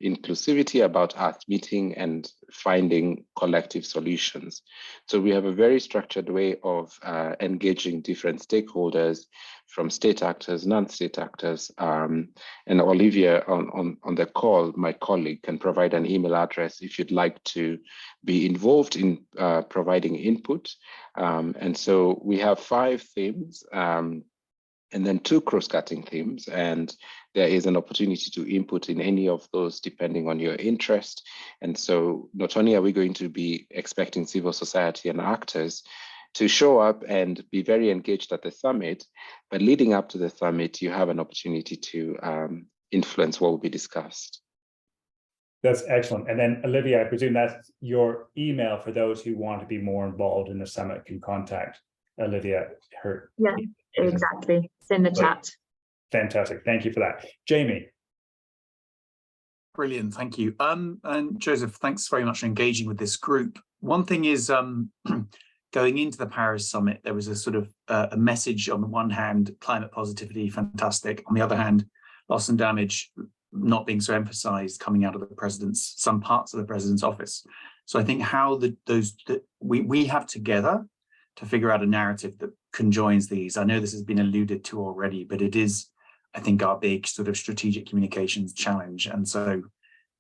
inclusivity, about us meeting and finding collective solutions. So we have a very structured way of engaging different stakeholders, from state actors, non-state actors, and Olivia on the call, my colleague, can provide an email address if you'd like to be involved in providing input. And so we have 5 themes, and then 2 cross-cutting themes, and there is an opportunity to input in any of those depending on your interest. And so not only are we going to be expecting civil society and actors to show up and be very engaged at the summit, but leading up to the summit, you have an opportunity to influence what will be discussed. That's excellent. And then Olivia, I presume that's your email for those who want to be more involved in the summit can contact Olivia. Yeah, exactly. It's in the chat. Fantastic. Thank you for that. Jamie. Brilliant. Thank you. And Joseph, thanks very much for engaging with this group. One thing is going into the Paris summit, there was a sort of a message on the one hand, climate positivity, fantastic. On the other hand, loss and damage not being so emphasized coming out of the president's, some parts of the president's office. So I think how we have together to figure out a narrative that conjoins these. I know this has been alluded to already, but it is, I think, our big sort of strategic communications challenge. And so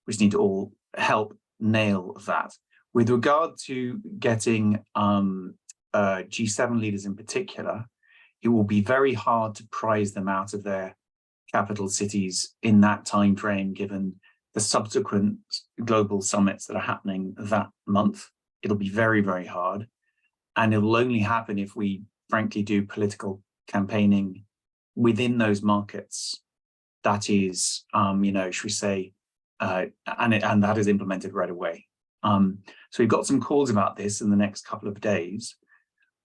we just need to all help nail that. With regard to getting G7 leaders in particular, it will be very hard to prize them out of their capital cities in that time frame, given the subsequent global summits that are happening that month. It'll be very, very hard. And it will only happen if we, frankly, do political campaigning within those markets. That is, should we say, and that is implemented right away. So we've got some calls about this in the next couple of days.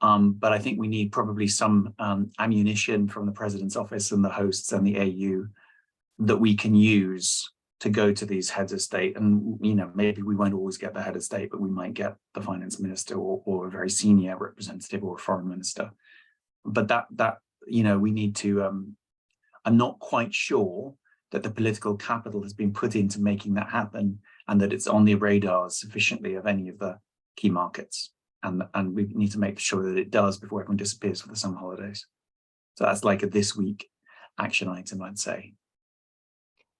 But I think we need probably some ammunition from the president's office and the hosts and the AU that we can use to go to these heads of state. And, maybe we won't always get the head of state, but we might get the finance minister or a very senior representative or a foreign minister. But that we need to, I'm not quite sure that the political capital has been put into making that happen and that it's on the radar sufficiently of any of the key markets. And we need to make sure that it does before everyone disappears for the summer holidays. So that's like a this week action item, I'd say.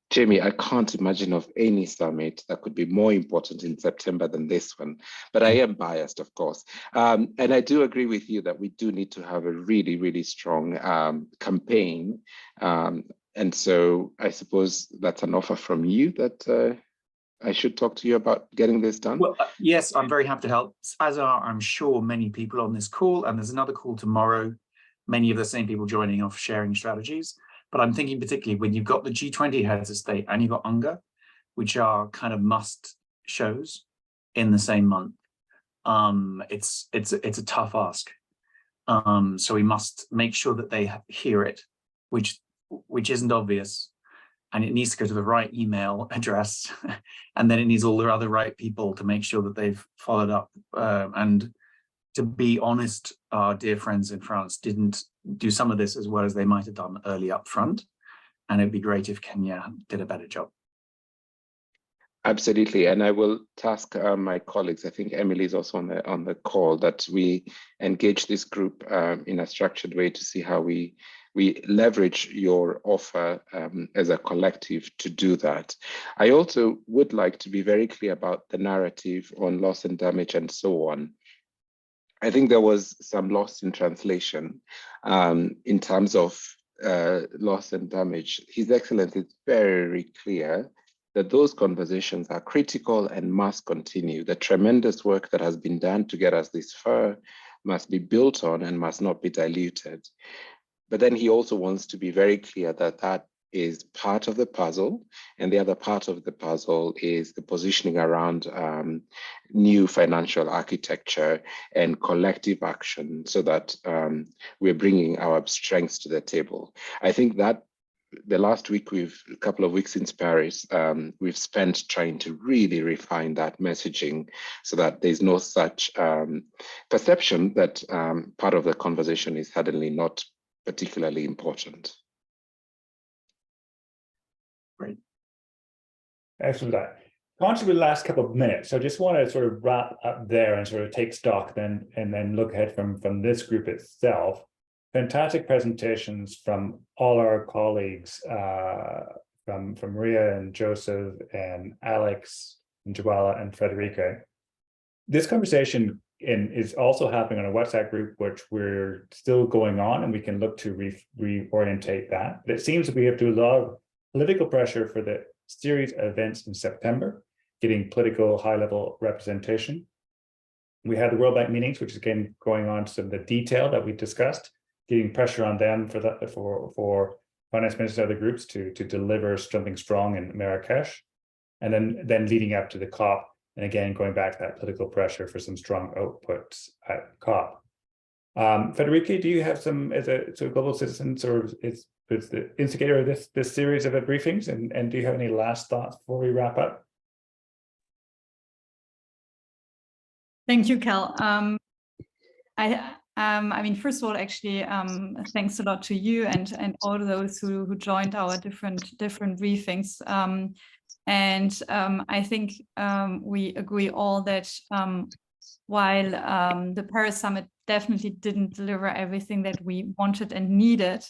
Jamie, I can't imagine of any summit that could be more important in September than this one, but I am biased, of course. And I do agree with you that we do need to have a really, really strong campaign. And so I suppose that's an offer from you that I should talk to you about getting this done. Well, yes, I'm very happy to help, as are, I'm sure, many people on this call. And there's another call tomorrow, many of the same people joining off sharing strategies. But I'm thinking particularly when you've got the G20 heads of state and you've got UNGA, which are kind of must shows in the same month. It's a tough ask. So we must make sure that they hear it, which isn't obvious. And it needs to go to the right email address. And then it needs all the other right people to make sure that they've followed up. And to be honest, our dear friends in France didn't do some of this as well as they might have done early up front. And it'd be great if Kenya did a better job. Absolutely, and I will task my colleagues, I think Emily is also on the call, that we engage this group in a structured way to see how we leverage your offer as a collective to do that. I also would like to be very clear about the narrative on loss and damage and so on. I think there was some loss in translation in terms of loss and damage. His Excellency is very clear that those conversations are critical and must continue. The tremendous work that has been done to get us this far must be built on and must not be diluted. But then he also wants to be very clear that that is part of the puzzle, and the other part of the puzzle is the positioning around new financial architecture and collective action, so that we're bringing our strengths to the table. I think that the last week, a couple of weeks since Paris, we've spent trying to really refine that messaging so that there's no such perception that part of the conversation is suddenly not particularly important. Great. Excellent. Conscious of the last couple of minutes, so I just want to sort of wrap up there and sort of take stock then, and then look ahead from this group itself. Fantastic presentations from all our colleagues, from Maria and Joseph and Alex and Jwala and Friederike. This conversation is also happening on a WhatsApp group, which we're still going on, and we can look to reorientate that. But it seems that we have to do a lot of political pressure for the series of events in September, getting political high-level representation. We had the World Bank meetings, which is again going on some of the detail that we discussed, getting pressure on them for finance ministers and other groups to deliver something strong in Marrakesh, and then leading up to the COP, and again going back to that political pressure for some strong outputs at COP. Friederike, do you have some, as a sort of global citizen, sort of is the instigator of this series of briefings, and do you have any last thoughts before we wrap up? Thank you, Cal. I mean, first of all, actually, thanks a lot to you and all those who joined our different briefings. I think we agree all that while the Paris Summit definitely didn't deliver everything that we wanted and needed,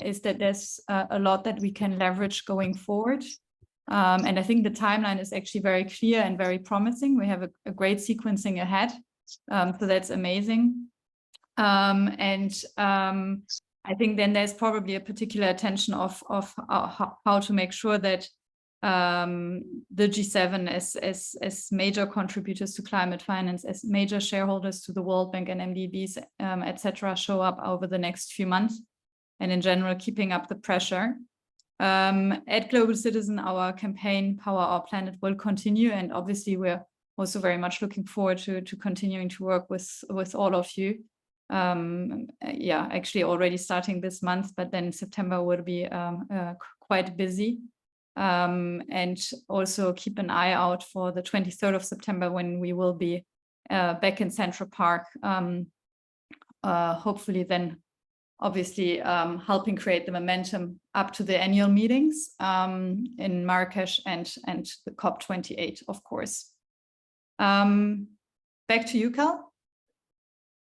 is that there's a lot that we can leverage going forward. And I think the timeline is actually very clear and very promising. We have a great sequencing ahead. So that's amazing. I think then there's probably a particular attention of how to make sure that the G7 as major contributors to climate finance, as major shareholders to the World Bank and MDBs, etc., show up over the next few months, and in general keeping up the pressure. At Global Citizen, our campaign Power Our Planet will continue, and obviously we're also very much looking forward to continuing to work with all of you. Yeah, actually already starting this month, but then September will be quite busy. And also keep an eye out for the 23rd of September, when we will be back in Central Park. Hopefully then obviously helping create the momentum up to the annual meetings in Marrakesh and the COP28, of course. Back to you, Cal.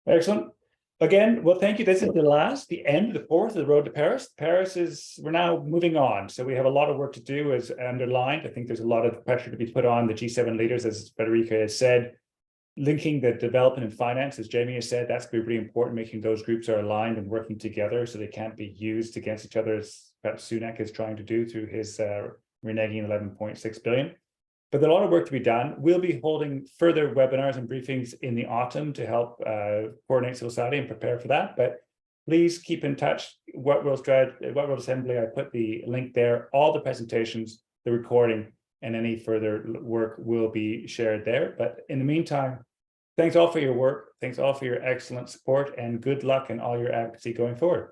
Excellent. Again, well, thank you. This is the end of the fourth of the road to Paris. We're now moving on. So we have a lot of work to do, as underlined. I think there's a lot of pressure to be put on the G7 leaders, as Friederike has said. Linking the development and finance, as Jamie has said, that's going to be really important, making those groups are aligned and working together so they can't be used against each other, as perhaps Sunak is trying to do through his reneging 11.6 billion. But there's a lot of work to be done. We'll be holding further webinars and briefings in the autumn to help coordinate civil society and prepare for that. But please keep in touch. What World Assembly, I put the link there. All the presentations, the recording, and any further work will be shared there. But in the meantime, thanks all for your work. Thanks all for your excellent support, and good luck in all your advocacy going forward.